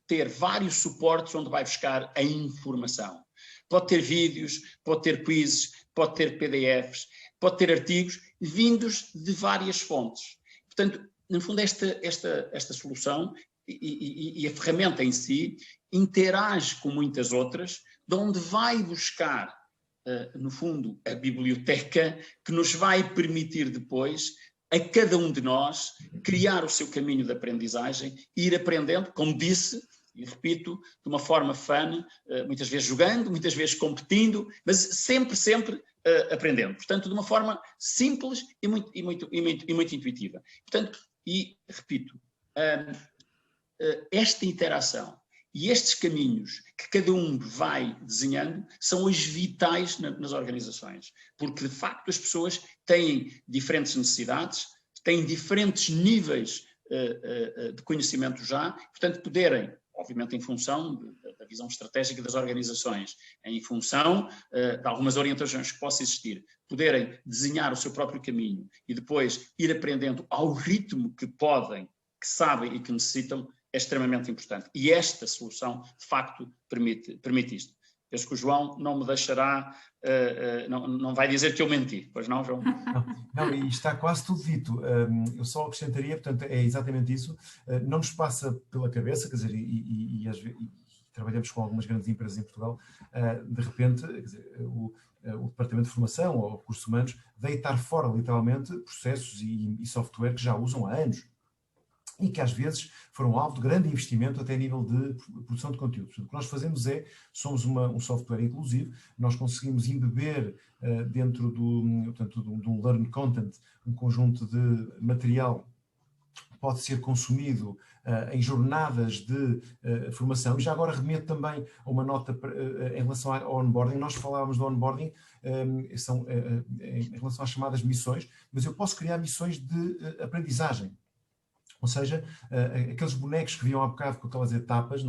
ter vários suportes onde vai buscar a informação. Pode ter vídeos, pode ter quizzes, pode ter PDFs, pode ter artigos vindos de várias fontes. Portanto, no fundo, esta solução e a ferramenta em si interage com muitas outras, de onde vai buscar, no fundo, a biblioteca que nos vai permitir depois, a cada um de nós, criar o seu caminho de aprendizagem e ir aprendendo, como disse, e repito, de uma forma fun, muitas vezes jogando, muitas vezes competindo, mas sempre aprendendo. Portanto, de uma forma simples e muito intuitiva. Portanto, e repito, esta interação e estes caminhos que cada um vai desenhando são os vitais nas organizações, porque de facto as pessoas têm diferentes necessidades, têm diferentes níveis de conhecimento já, portanto poderem, obviamente em função da visão estratégica das organizações, em função de algumas orientações que possam existir, poderem desenhar o seu próprio caminho e depois ir aprendendo ao ritmo que podem, que sabem e que necessitam, é extremamente importante. E esta solução, de facto, permite isto. Penso que o João não me deixará, não vai dizer que eu menti, pois não, João? Não, e está quase tudo dito. Eu só acrescentaria, portanto, é exatamente isso. Não nos passa pela cabeça, quer dizer, e trabalhamos com algumas grandes empresas em Portugal, de repente, quer dizer, o Departamento de Formação ou Recursos Humanos deitar fora, literalmente, processos e software que já usam há anos e que às vezes foram alvo de grande investimento até a nível de produção de conteúdos. O que nós fazemos somos um software inclusivo, nós conseguimos embeber dentro de um learn content, um conjunto de material que pode ser consumido em jornadas de formação. E já agora remeto também a uma nota em relação ao onboarding. Nós falávamos do onboarding em relação às chamadas missões, mas eu posso criar missões de aprendizagem. Ou seja, aqueles bonecos que viam há bocado com aquelas etapas,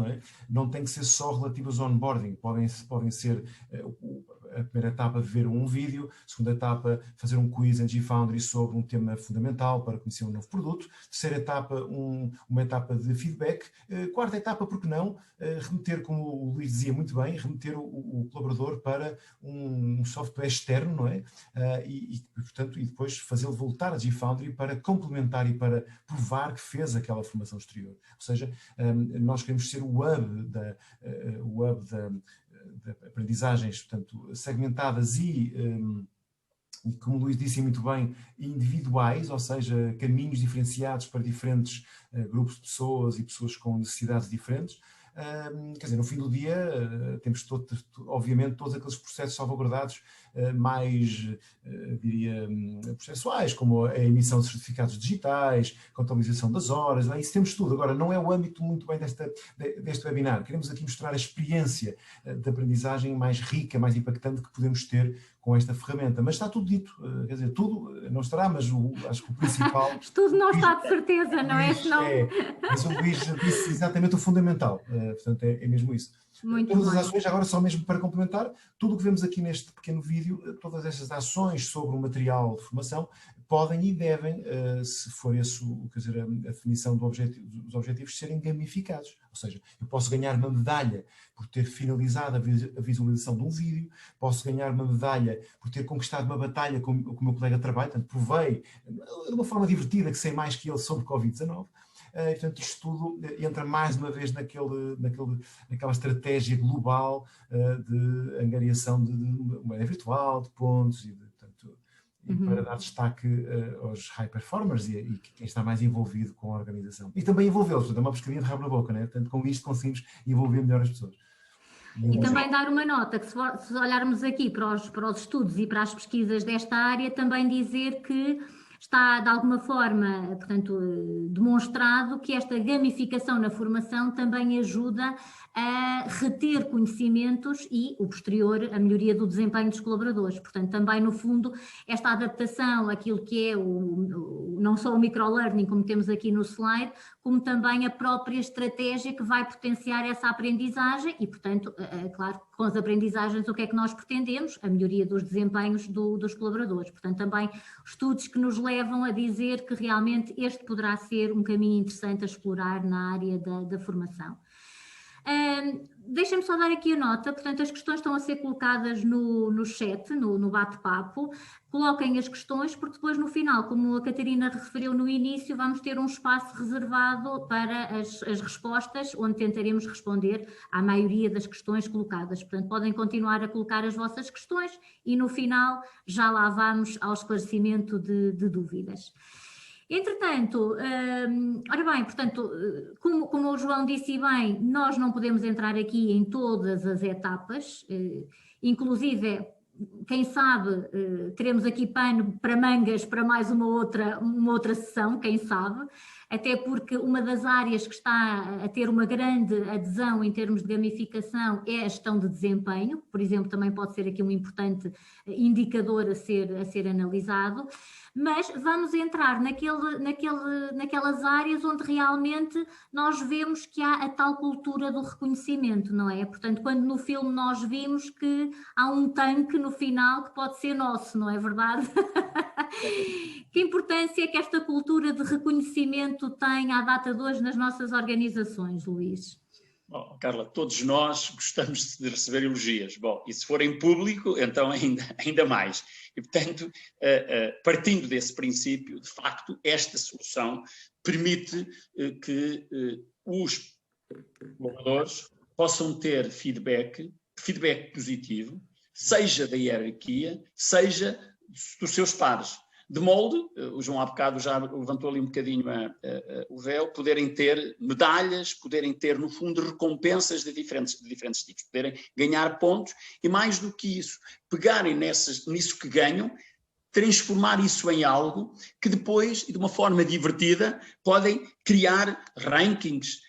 não tem que ser só relativas ao onboarding, podem ser a primeira etapa ver um vídeo, a segunda etapa fazer um quiz em GFoundry sobre um tema fundamental para conhecer um novo produto, terceira etapa uma etapa de feedback, quarta etapa, por que não, remeter, como o Luís dizia muito bem, remeter o colaborador para um software externo, não é? Portanto, e depois fazê-lo voltar a GFoundry para complementar e para provar que fez aquela formação exterior. Ou seja, nós queremos ser o hub da aprendizagens, portanto, segmentadas e, como o Luís disse muito bem, individuais, ou seja, caminhos diferenciados para diferentes grupos de pessoas e pessoas com necessidades diferentes. quer dizer, no fim do dia temos obviamente todos aqueles processos salvaguardados mais, diria, processuais, como a emissão de certificados digitais, contabilização das horas, isso temos tudo. Agora, não é o âmbito muito bem deste webinar. Queremos aqui mostrar a experiência de aprendizagem mais rica, mais impactante que podemos ter com esta ferramenta. Mas está tudo dito, quer dizer, tudo não estará, mas acho que o principal... Tudo não está de certeza, não é? Senão... Mas o Luís disse exatamente o fundamental, portanto é mesmo isso. Muito todas bem. As ações, agora só mesmo para complementar, tudo o que vemos aqui neste pequeno vídeo, todas estas ações sobre o material de formação podem e devem, se for esse, quer dizer, a definição dos objetivos, serem gamificados. Ou seja, eu posso ganhar uma medalha por ter finalizado a visualização de um vídeo, posso ganhar uma medalha por ter conquistado uma batalha com o meu colega de trabalho, portanto, provei de uma forma divertida que sei mais que ele sobre Covid-19. Portanto, isto tudo entra mais uma vez naquela estratégia global de angariação de moeda virtual, de pontos e para dar destaque aos high performers e quem está mais envolvido com a organização. E também envolvê-los, portanto, é uma pescadinha de rabo na boca, né? Portanto, com isto conseguimos envolver melhor as pessoas. E também dar uma nota, que se olharmos aqui para os estudos e para as pesquisas desta área, também dizer que está, de alguma forma, portanto, demonstrado que esta gamificação na formação também ajuda a reter conhecimentos e, o posterior, a melhoria do desempenho dos colaboradores. Portanto, também, no fundo, esta adaptação àquilo que é não só o microlearning, como temos aqui no slide, como também a própria estratégia que vai potenciar essa aprendizagem e, portanto, claro, com as aprendizagens o que é que nós pretendemos? A melhoria dos desempenhos dos colaboradores. Portanto, também estudos que nos levam a dizer que realmente este poderá ser um caminho interessante a explorar na área da formação. Deixem-me só dar aqui a nota, portanto as questões estão a ser colocadas no chat, no bate-papo, coloquem as questões porque depois no final, como a Catarina referiu no início, vamos ter um espaço reservado para as respostas, onde tentaremos responder à maioria das questões colocadas, portanto podem continuar a colocar as vossas questões e no final já lá vamos ao esclarecimento de dúvidas. Entretanto, ora bem, portanto, como o João disse bem, nós não podemos entrar aqui em todas as etapas, inclusive, quem sabe, teremos aqui pano para mangas para mais uma outra sessão, quem sabe, até porque uma das áreas que está a ter uma grande adesão em termos de gamificação é a gestão de desempenho, por exemplo, também pode ser aqui um importante indicador a ser analisado. Mas vamos entrar naquelas áreas onde realmente nós vemos que há a tal cultura do reconhecimento, não é? Portanto, quando no filme nós vimos que há um tanque no final que pode ser nosso, não é verdade? Que importância é que esta cultura de reconhecimento tem à data de hoje nas nossas organizações, Luís? Bom, Carla, todos nós gostamos de receber elogios. Bom, e se for em público, então ainda mais. E, portanto, partindo desse princípio, de facto, esta solução permite que os colaboradores possam ter feedback positivo, seja da hierarquia, seja dos seus pares. De molde, o João há bocado já levantou ali um bocadinho o véu, poderem ter medalhas, poderem ter, no fundo, recompensas de diferentes tipos, poderem ganhar pontos e, mais do que isso, pegarem nisso que ganham, transformar isso em algo que depois, de uma forma divertida, podem criar rankings.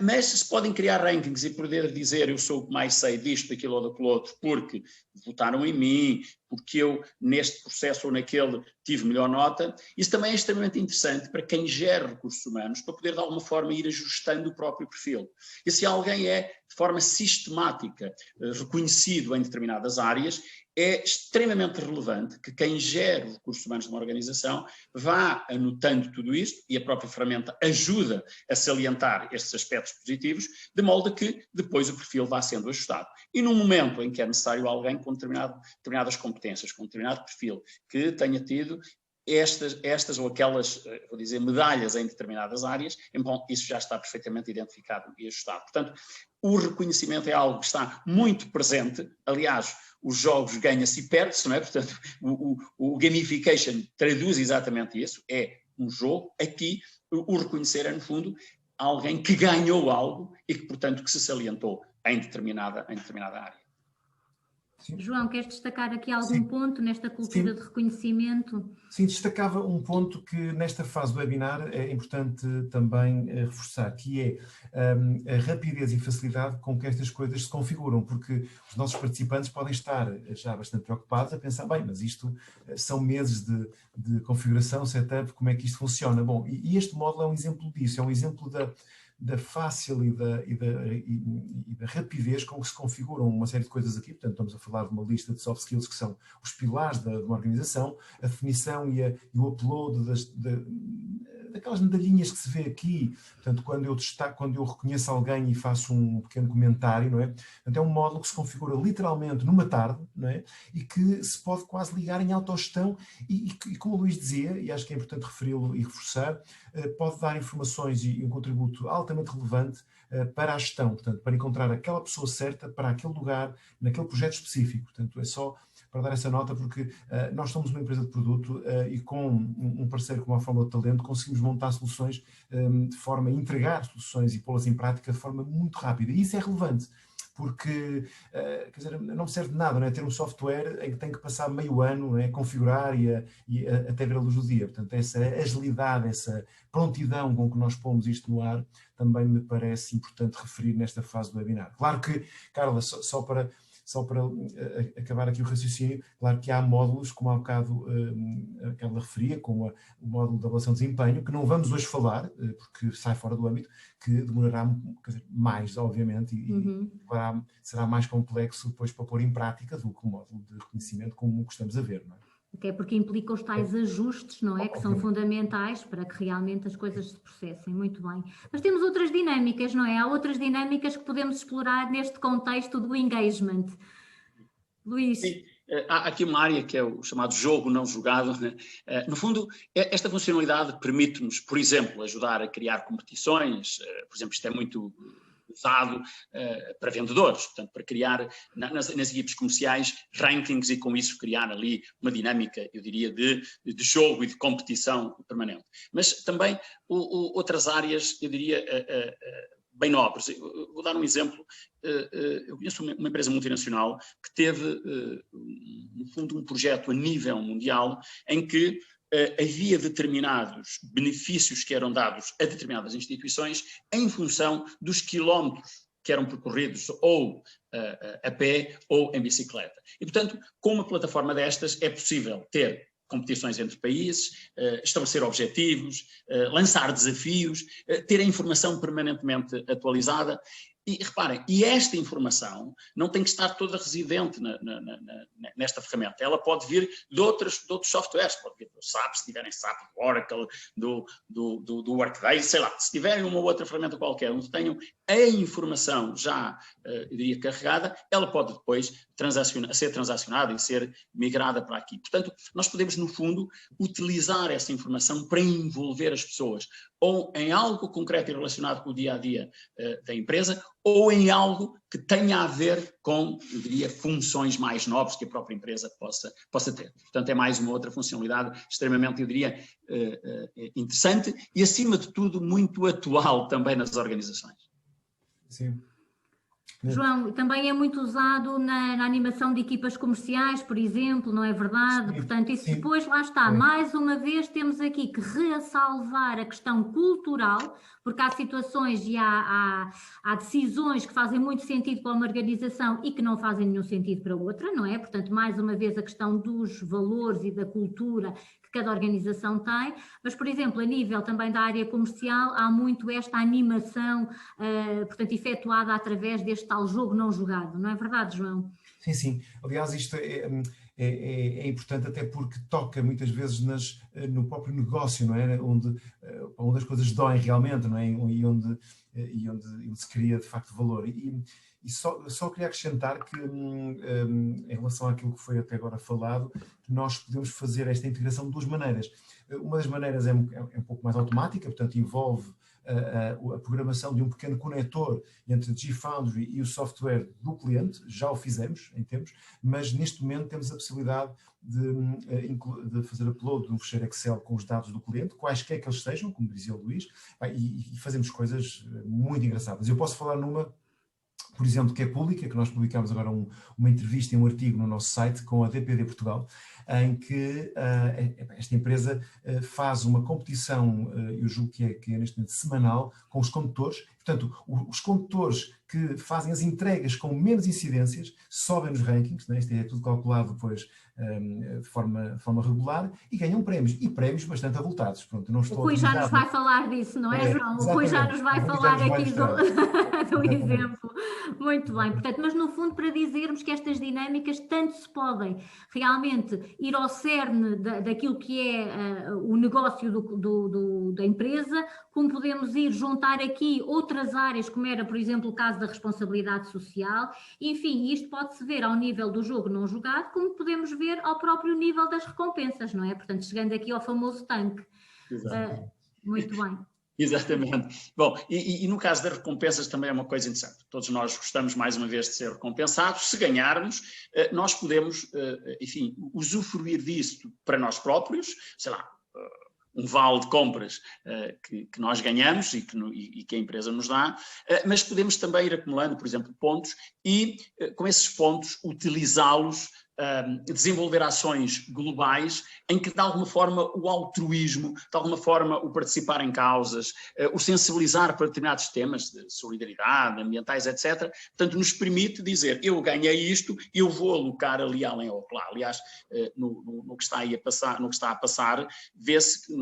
Mas se podem criar rankings e poder dizer eu sou o que mais sei disto, daquilo ou daquilo outro, porque votaram em mim, porque eu neste processo ou naquele tive melhor nota, isso também é extremamente interessante para quem gera recursos humanos, para poder de alguma forma ir ajustando o próprio perfil. E se alguém é de forma sistemática reconhecido em determinadas áreas, é extremamente relevante que quem gera os recursos humanos de uma organização vá anotando tudo isto e a própria ferramenta ajuda a salientar estes aspectos positivos, de modo que depois o perfil vá sendo ajustado. E no momento em que é necessário alguém com determinadas competências, com determinado perfil, que tenha tido estas ou aquelas, vou dizer, medalhas em determinadas áreas, bom, isso já está perfeitamente identificado e ajustado. Portanto, o reconhecimento é algo que está muito presente, aliás, os jogos ganha-se e perde-se, não é? Portanto, o gamification traduz exatamente isso, é um jogo, aqui o reconhecer é, no fundo, alguém que ganhou algo e que, portanto, que se salientou em determinada área. Sim. João, queres destacar aqui algum Sim. ponto nesta cultura Sim. de reconhecimento? Sim, destacava um ponto que nesta fase do webinar é importante também reforçar, que é a rapidez e facilidade com que estas coisas se configuram, porque os nossos participantes podem estar já bastante preocupados a pensar, bem, mas isto são meses de configuração, setup, como é que isto funciona? Bom, e este módulo é um exemplo disso, é um exemplo da fácil e da rapidez com que se configuram uma série de coisas aqui. Portanto, estamos a falar de uma lista de soft skills que são os pilares de uma organização, a definição e o upload daquelas medalhinhas que se vê aqui. Portanto, quando eu reconheço alguém e faço um pequeno comentário, não é? Portanto, é um módulo que se configura literalmente numa tarde, não é? E que se pode quase ligar em autogestão e como o Luís dizia, e acho que é importante referi-lo e reforçar, pode dar informações e um contributo altamente relevante para a gestão, portanto, para encontrar aquela pessoa certa para aquele lugar, naquele projeto específico. Portanto, é só para dar essa nota, porque nós somos uma empresa de produto e com um parceiro como a Fórmula de Talento conseguimos montar soluções de forma a entregar soluções e pô-las em prática de forma muito rápida. E isso é relevante, porque quer dizer, não serve de nada, não é? Ter um software em que tem que passar meio ano, não é? Configurar e até ver a luz do dia. Portanto, essa agilidade, essa prontidão com que nós pomos isto no ar também me parece importante referir nesta fase do webinar. Claro que, Carla, só para acabar aqui o raciocínio, claro que há módulos, como há bocado a Carla referia, como o módulo de avaliação de desempenho, que não vamos hoje falar, porque sai fora do âmbito, que demorará mais, obviamente, e será mais complexo depois para pôr em prática do que o módulo de reconhecimento, como estamos a ver, não é? Até porque implica os tais ajustes, não é? Que são fundamentais para que realmente as coisas se processem. Muito bem. Mas temos outras dinâmicas, não é? Há outras dinâmicas que podemos explorar neste contexto do engagement. Luís. Sim. Há aqui uma área que é o chamado jogo não jogado. Né? No fundo, esta funcionalidade permite-nos, por exemplo, ajudar a criar competições. Por exemplo, isto é muito usado para vendedores, portanto, para criar nas equipes comerciais rankings e com isso criar ali uma dinâmica, eu diria, de jogo e de competição permanente. Mas também outras áreas, eu diria, bem nobres. Vou dar um exemplo. Eu conheço uma empresa multinacional que teve, no fundo, um projeto a nível mundial em que havia determinados benefícios que eram dados a determinadas instituições em função dos quilómetros que eram percorridos ou a pé ou em bicicleta. E, portanto, com uma plataforma destas é possível ter competições entre países, estabelecer objetivos, lançar desafios, ter a informação permanentemente atualizada. E reparem, e esta informação não tem que estar toda residente nesta ferramenta. Ela pode vir de outros softwares, pode vir do SAP, se tiverem SAP, do Oracle, do Workday, sei lá, se tiverem uma outra ferramenta qualquer, onde tenham a informação já, eu diria, carregada, ela pode depois ser transacionada e ser migrada para aqui. Portanto, nós podemos, no fundo, utilizar essa informação para envolver as pessoas, ou em algo concreto e relacionado com o dia-a-dia da empresa, ou em algo que tenha a ver com, eu diria, funções mais nobres que a própria empresa possa ter. Portanto, é mais uma outra funcionalidade extremamente, eu diria, interessante e, acima de tudo, muito atual também nas organizações. Sim. João, também é muito usado na animação de equipas comerciais, por exemplo, não é verdade? Sim, portanto, isso sim. depois, lá está, mais uma vez temos aqui que ressalvar a questão cultural, porque há situações e há decisões que fazem muito sentido para uma organização e que não fazem nenhum sentido para outra, não é? Portanto, mais uma vez a questão dos valores e da cultura que cada organização tem, mas, por exemplo, a nível também da área comercial, há muito esta animação, portanto, efetuada através deste tal jogo não jogado, não é verdade, João? Sim, sim. Aliás, isto é importante até porque toca muitas vezes no próprio negócio, não é? Onde as coisas doem realmente, não é? E onde se cria de facto valor. E só queria acrescentar que, em relação àquilo que foi até agora falado, que nós podemos fazer esta integração de duas maneiras. Uma das maneiras é um pouco mais automática, portanto envolve a programação de um pequeno conector entre a G-Foundry e o software do cliente, já o fizemos em tempos, mas neste momento temos a possibilidade de fazer upload de um ficheiro Excel com os dados do cliente, quaisquer que eles sejam, como dizia o Luís, e fazemos coisas muito engraçadas. Eu posso falar numa, por exemplo, que é pública, que nós publicámos agora uma entrevista e um artigo no nosso site com a DPD Portugal, em que esta empresa faz uma competição, eu julgo que é neste momento semanal, com os condutores. Portanto, os condutores que fazem as entregas com menos incidências sobem nos rankings, né? Isto é tudo calculado depois de forma regular, e ganham prémios, e prémios bastante avultados. Pronto, não estou o Rui já nos vai falar disso, não é, João? O Rui já nos vai falar aqui do exemplo. Muito bem, portanto, mas no fundo para dizermos que estas dinâmicas tanto se podem realmente ir ao cerne daquilo que é o negócio da empresa, como podemos ir juntar aqui outras áreas, como era, por exemplo, o caso da responsabilidade social. Enfim, isto pode-se ver ao nível do jogo não jogado, como podemos ver ao próprio nível das recompensas, não é? Portanto, chegando aqui ao famoso tanque. Muito bem. Exatamente. Bom, e no caso das recompensas também é uma coisa interessante. Todos nós gostamos, mais uma vez, de ser recompensados. Se ganharmos, nós podemos, enfim, usufruir disso para nós próprios, sei lá, um vale de compras que nós ganhamos e que a empresa nos dá, mas podemos também ir acumulando, por exemplo, pontos e, com esses pontos, utilizá-los, desenvolver ações globais em que, de alguma forma, o altruísmo, de alguma forma, o participar em causas, o sensibilizar para determinados temas de solidariedade, ambientais, etc., portanto, nos permite dizer, eu ganhei isto, eu vou alocar ali além ou lá. Aliás, no que está aí a passar, no que está a passar, vê-se que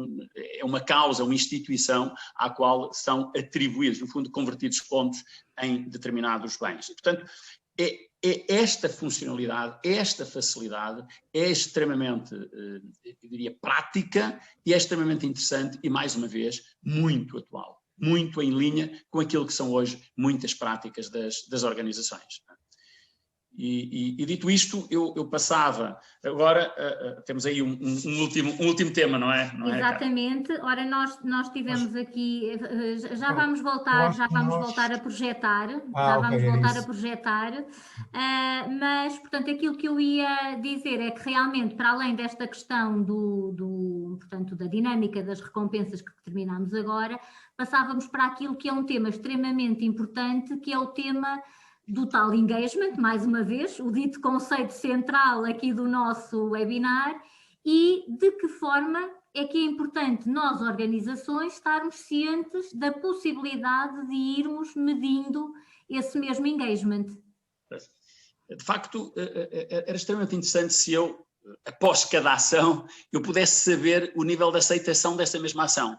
é uma causa, uma instituição à qual são atribuídos, no fundo, convertidos pontos em determinados bens. E, portanto, esta funcionalidade, esta facilidade é extremamente, eu diria, prática e é extremamente interessante e, mais uma vez, muito atual, muito em linha com aquilo que são hoje muitas práticas das organizações. E dito isto, eu passava, agora temos aí um último tema, não é? Exatamente, ora nós tivemos aqui, já vamos voltar a projetar, a projetar, mas portanto aquilo que eu ia dizer é que realmente para além desta questão portanto, da dinâmica das recompensas que terminamos agora, passávamos para aquilo que é um tema extremamente importante, que é o tema do tal engagement, mais uma vez, o dito conceito central aqui do nosso webinar, e de que forma é que é importante nós, organizações, estarmos cientes da possibilidade de irmos medindo esse mesmo engagement. De facto, era extremamente interessante se eu, após cada ação, eu pudesse saber o nível de aceitação dessa mesma ação.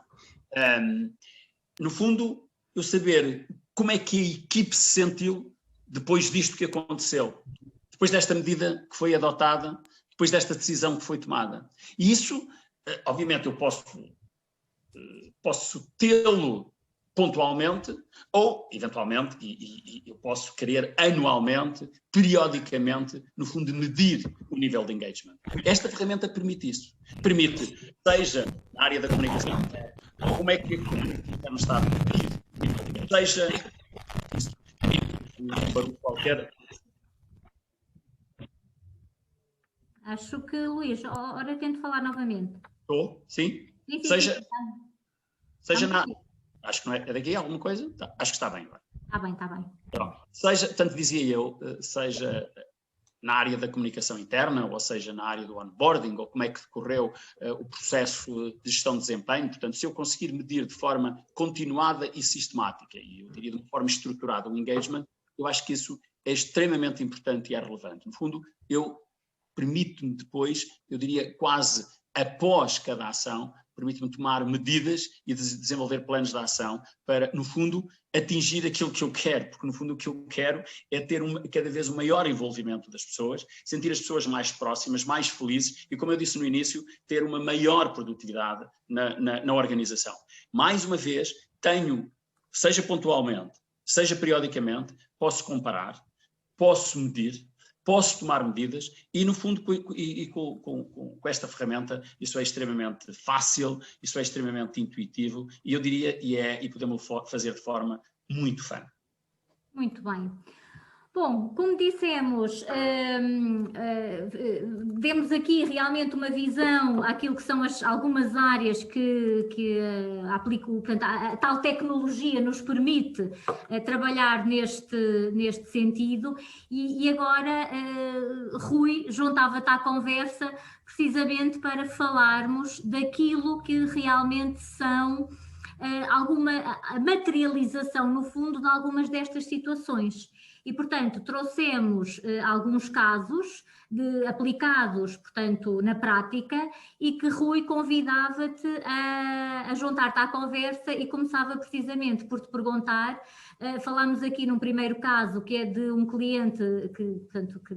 No fundo, eu saber como é que a equipe se sentiu depois disto que aconteceu, depois desta medida que foi adotada, depois desta decisão que foi tomada. E isso, obviamente, eu posso tê-lo pontualmente ou, eventualmente, e eu posso querer anualmente, periodicamente, no fundo, medir o nível de engagement. Esta ferramenta permite isso. Permite, seja na área da comunicação, como é que a comunicação está a medir, seja qualquer. Acho que, Luís, ora tento falar novamente. Estou? Sim? Sim. Seja na... Acho que não é daqui alguma coisa? Tá, acho que está bem. Está bem. Pronto. Seja, tanto dizia eu, seja na área da comunicação interna, ou seja na área do onboarding, ou como é que decorreu o processo de gestão de desempenho. Portanto, se eu conseguir medir de forma continuada e sistemática, e eu diria de uma forma estruturada o engagement, eu acho que isso é extremamente importante e é relevante. No fundo, eu permito-me depois, eu diria quase após cada ação, permite-me tomar medidas e desenvolver planos de ação para, no fundo, atingir aquilo que eu quero, porque no fundo o que eu quero é ter cada vez um maior envolvimento das pessoas, sentir as pessoas mais próximas, mais felizes e, como eu disse no início, ter uma maior produtividade na organização. Mais uma vez, seja pontualmente, seja periodicamente, posso comparar, posso medir, posso tomar medidas e, no fundo, com esta ferramenta, isso é extremamente fácil, isso é extremamente intuitivo e eu diria, e podemos fazer de forma muito fã. Muito bem. Bom, como dissemos, demos aqui realmente uma visão àquilo que são algumas áreas que aplicam, portanto, a tal tecnologia nos permite trabalhar neste sentido e agora Rui juntava-te à conversa precisamente para falarmos daquilo que realmente são a materialização, no fundo, de algumas destas situações. E, portanto, trouxemos alguns casos aplicados, portanto, na prática e que Rui convidava-te a juntar-te à conversa e começava precisamente por te perguntar, falámos aqui num primeiro caso que é de um cliente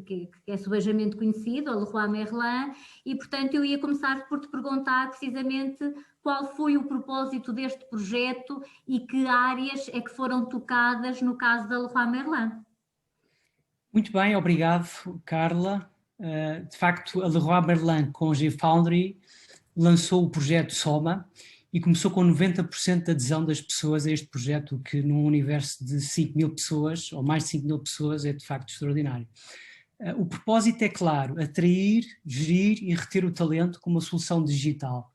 que é subejamente conhecido, a Leroy Merlin, e, portanto, eu ia começar por te perguntar precisamente qual foi o propósito deste projeto e que áreas é que foram tocadas no caso da Leroy Merlin. Muito bem, obrigado, Carla. De facto, a Leroy Merlin com a GFoundry lançou o projeto Soma e começou com 90% de adesão das pessoas a este projeto, que num universo de 5.000 pessoas, ou mais de 5.000 pessoas, é de facto extraordinário. O propósito é claro, atrair, gerir e reter o talento com uma solução digital.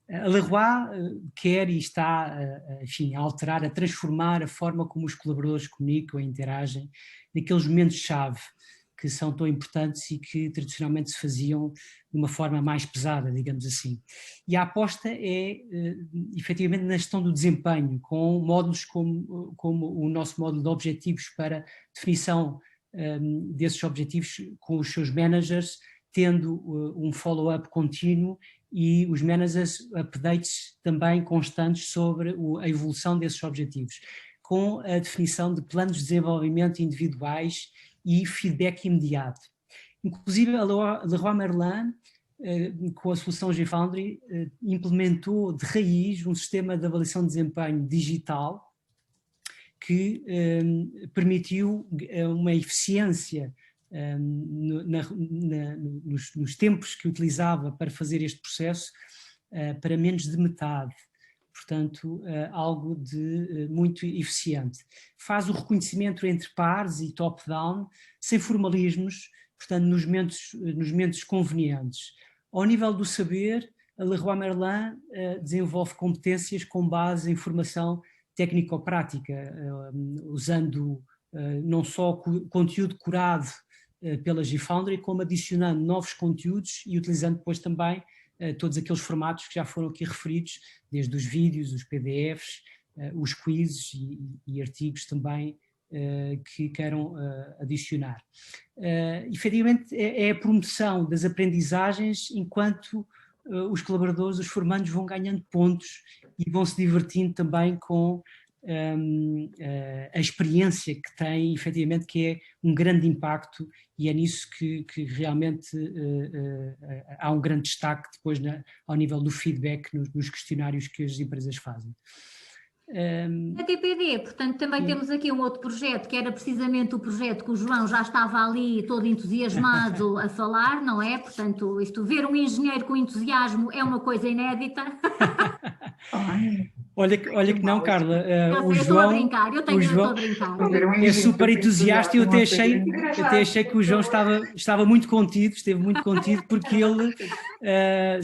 A Leroy quer e está, enfim, a alterar, a transformar a forma como os colaboradores comunicam e interagem naqueles momentos-chave que são tão importantes e que tradicionalmente se faziam de uma forma mais pesada, digamos assim. E a aposta é, efetivamente, na gestão do desempenho, com módulos como o nosso módulo de objetivos para definição desses objetivos com os seus managers, tendo um follow-up contínuo e os managers updates também constantes sobre a evolução desses objetivos, com a definição de planos de desenvolvimento individuais e feedback imediato. Inclusive a Leroy Merlin, com a solução GFoundry, implementou de raiz um sistema de avaliação de desempenho digital que permitiu uma eficiência nos tempos que utilizava para fazer este processo para menos de metade. Portanto, algo de muito eficiente. Faz o reconhecimento entre pares e top-down, sem formalismos, portanto, nos momentos convenientes. Ao nível do saber, a Leroy Merlin desenvolve competências com base em formação técnico-prática, usando não só conteúdo curado pela GFoundry, como adicionando novos conteúdos e utilizando depois também todos aqueles formatos que já foram aqui referidos, desde os vídeos, os PDFs, os quizzes e artigos também que queiram adicionar. Efetivamente é a promoção das aprendizagens enquanto os colaboradores, os formandos vão ganhando pontos e vão se divertindo também com a experiência que têm, efetivamente, que é um grande impacto e é nisso que realmente há um grande destaque depois ao nível do feedback nos questionários que as empresas fazem. A TPD, portanto, também temos aqui um outro projeto, que era precisamente o projeto que o João já estava ali todo entusiasmado a falar, não é? Portanto, ver um engenheiro com entusiasmo é uma coisa inédita. Olha que não, Carla, o João, estou a brincar, é super entusiasta e eu até achei que o João estava muito contido, esteve muito contido, porque ele é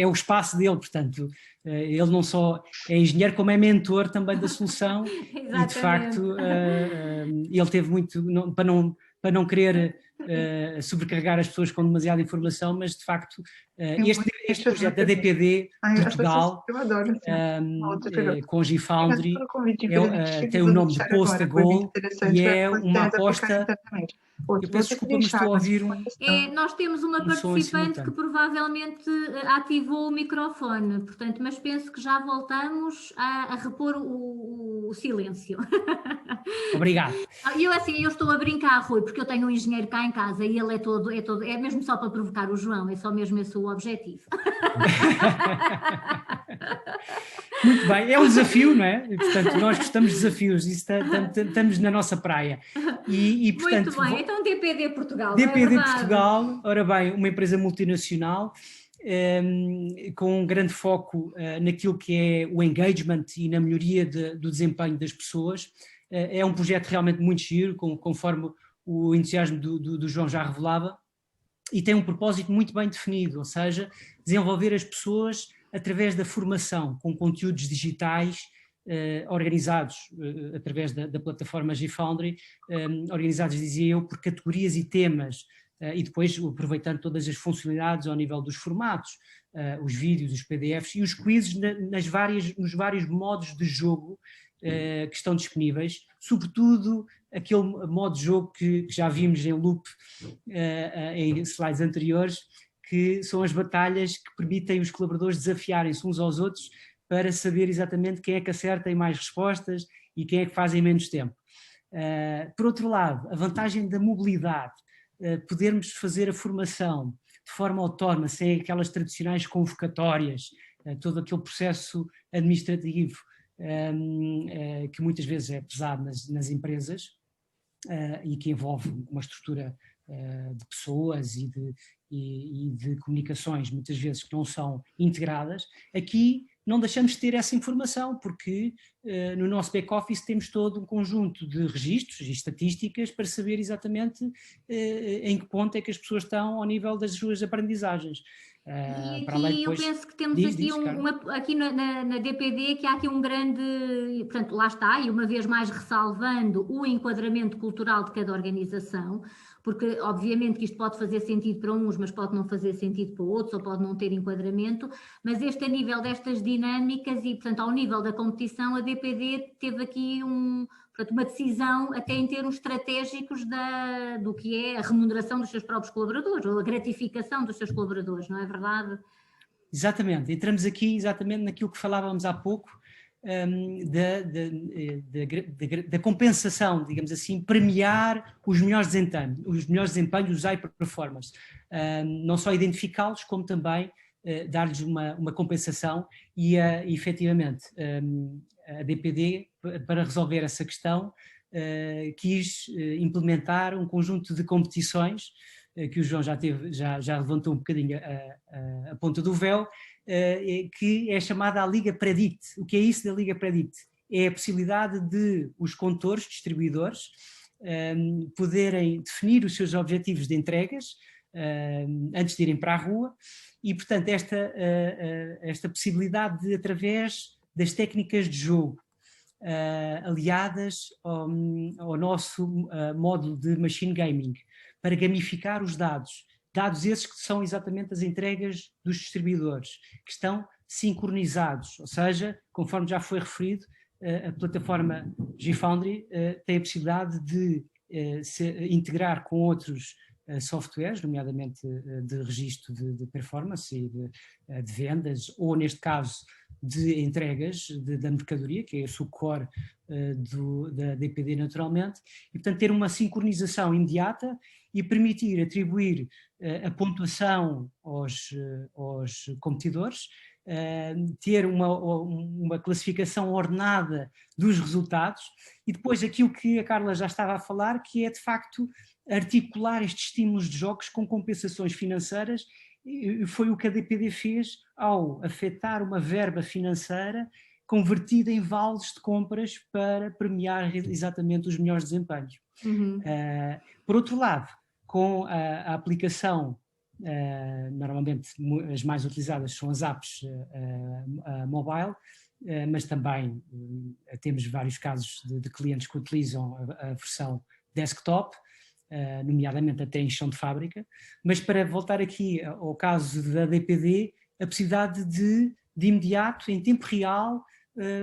o espaço dele, portanto, ele não só é engenheiro como é mentor também da solução e de facto ele teve muito, para não querer sobrecarregar as pessoas com demasiada informação, mas de facto este projeto da DPD Portugal com a GFoundry tem o nome de Post a Goal e é uma aposta. Eu peço desculpa, mas estou a ouvir nós temos uma participante que provavelmente ativou o microfone, portanto, mas penso que já voltamos a repor o silêncio. Obrigado. Eu estou a brincar, Rui, porque eu tenho um engenheiro cá em casa e ele é mesmo só para provocar o João, é só mesmo esse o objetivo. Muito bem, é um desafio, não é? E, portanto, nós gostamos de desafios, estamos na nossa praia. E, portanto, muito bem, então DPD Portugal, DPD não é verdade? Portugal, ora bem, uma empresa multinacional, com um grande foco naquilo que é o engagement e na melhoria do desempenho das pessoas. É um projeto realmente muito giro, conforme o entusiasmo do João já revelava, e tem um propósito muito bem definido, ou seja, desenvolver as pessoas através da formação, com conteúdos digitais organizados através da plataforma GFoundry, organizados, dizia eu, por categorias e temas, e depois aproveitando todas as funcionalidades ao nível dos formatos, os vídeos, os PDFs e os quizzes nos vários modos de jogo que estão disponíveis, sobretudo aquele modo de jogo que já vimos em loop em slides anteriores, que são as batalhas que permitem os colaboradores desafiarem-se uns aos outros para saber exatamente quem é que acerta em mais respostas e quem é que faz em menos tempo. Por outro lado, a vantagem da mobilidade, podermos fazer a formação de forma autónoma, sem aquelas tradicionais convocatórias, todo aquele processo administrativo que muitas vezes é pesado nas empresas e que envolve uma estrutura de pessoas e de comunicações, muitas vezes que não são integradas. Aqui não deixamos de ter essa informação, porque no nosso back-office temos todo um conjunto de registros e estatísticas para saber exatamente em que ponto é que as pessoas estão ao nível das suas aprendizagens. E para além aqui depois, eu penso que temos aqui na DPD que há aqui um grande, portanto lá está, e uma vez mais ressalvando o enquadramento cultural de cada organização, porque obviamente que isto pode fazer sentido para uns, mas pode não fazer sentido para outros, ou pode não ter enquadramento, mas a nível destas dinâmicas e portanto ao nível da competição, a DPD teve aqui uma decisão até em termos estratégicos do que é a remuneração dos seus próprios colaboradores, ou a gratificação dos seus colaboradores, não é verdade? Exatamente, entramos aqui exatamente naquilo que falávamos há pouco, da compensação, digamos assim, premiar os melhores desempenhos, os high performers, não só identificá-los, como também dar-lhes uma compensação e efetivamente a DPD, para resolver essa questão, quis implementar um conjunto de competições que o João já levantou um bocadinho a ponta do véu, que é chamada a Liga Predict. O que é isso da Liga Predict? É a possibilidade de os condutores, distribuidores, poderem definir os seus objetivos de entregas antes de irem para a rua e, portanto, esta possibilidade de, através das técnicas de jogo aliadas ao nosso módulo de machine gaming, para gamificar os dados esses que são exatamente as entregas dos distribuidores, que estão sincronizados, ou seja, conforme já foi referido, a plataforma GFoundry tem a possibilidade de se integrar com outros softwares, nomeadamente de registro de performance e de vendas, ou neste caso de entregas da mercadoria, que é o core da DPD naturalmente, e portanto ter uma sincronização imediata e permitir atribuir a pontuação aos competidores, ter uma classificação ordenada dos resultados e depois aquilo que a Carla já estava a falar, que é de facto articular estes estímulos de jogos com compensações financeiras. Foi o que a DPD fez ao afetar uma verba financeira convertida em vales de compras para premiar exatamente os melhores desempenhos. Por outro lado, com a aplicação, normalmente as mais utilizadas são as apps mobile, mas também temos vários casos de clientes que utilizam a versão desktop, nomeadamente até em chão de fábrica, mas para voltar aqui ao caso da DPD, a possibilidade de imediato, em tempo real,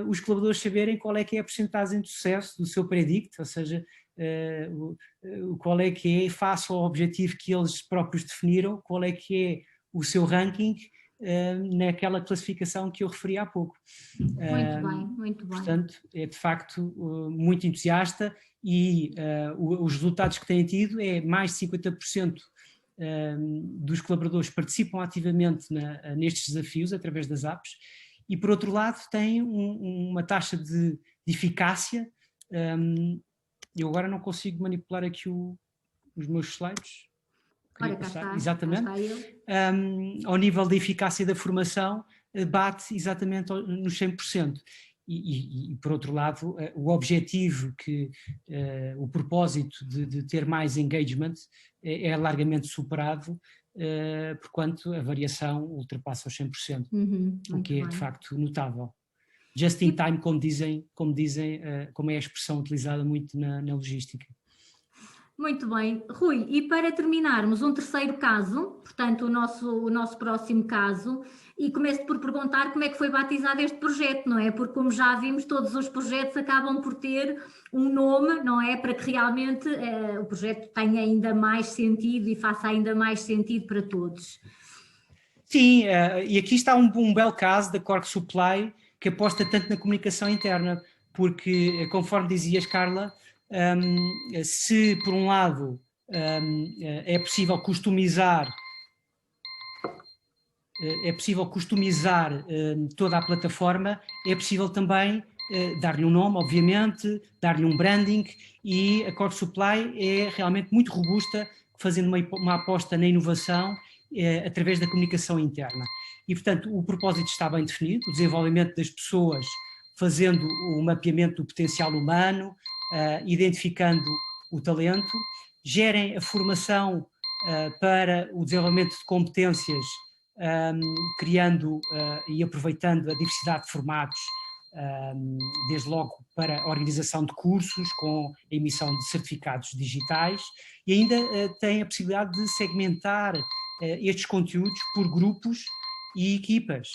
os colaboradores saberem qual é que é a percentagem de sucesso do seu predict, ou seja, qual é que é, face ao objetivo que eles próprios definiram, qual é que é o seu ranking naquela classificação que eu referi há pouco. Muito bem. Portanto, é de facto muito entusiasta e os resultados que têm tido é mais de 50% dos colaboradores participam ativamente nestes desafios através das apps e por outro lado tem uma taxa de eficácia. Eu agora não consigo manipular aqui os meus slides. Ora, cá está, exatamente. cá está ele. Ao nível da eficácia da formação, bate exatamente nos 100%. E por outro lado, o objetivo, o propósito de ter mais engagement é largamente superado, porquanto a variação ultrapassa os 100%, o que é de facto notável. Just in time, como é a expressão utilizada muito na logística. Muito bem. Rui, e para terminarmos, um terceiro caso, portanto o nosso próximo caso, e começo por perguntar como é que foi batizado este projeto, não é? Porque como já vimos, todos os projetos acabam por ter um nome, não é? Para que realmente o projeto tenha ainda mais sentido e faça ainda mais sentido para todos. Sim, e aqui está um belo caso da Cork Supply, que aposta tanto na comunicação interna, porque, conforme dizias, Carla, se por um lado é possível customizar toda a plataforma, é possível também dar-lhe um nome, obviamente, dar-lhe um branding, e a Cork Supply é realmente muito robusta, fazendo uma aposta na inovação através da comunicação interna. E, portanto, o propósito está bem definido, o desenvolvimento das pessoas, fazendo o mapeamento do potencial humano, identificando o talento, gerem a formação para o desenvolvimento de competências, criando e aproveitando a diversidade de formatos, desde logo para a organização de cursos com a emissão de certificados digitais, e ainda tem a possibilidade de segmentar estes conteúdos por grupos e equipas.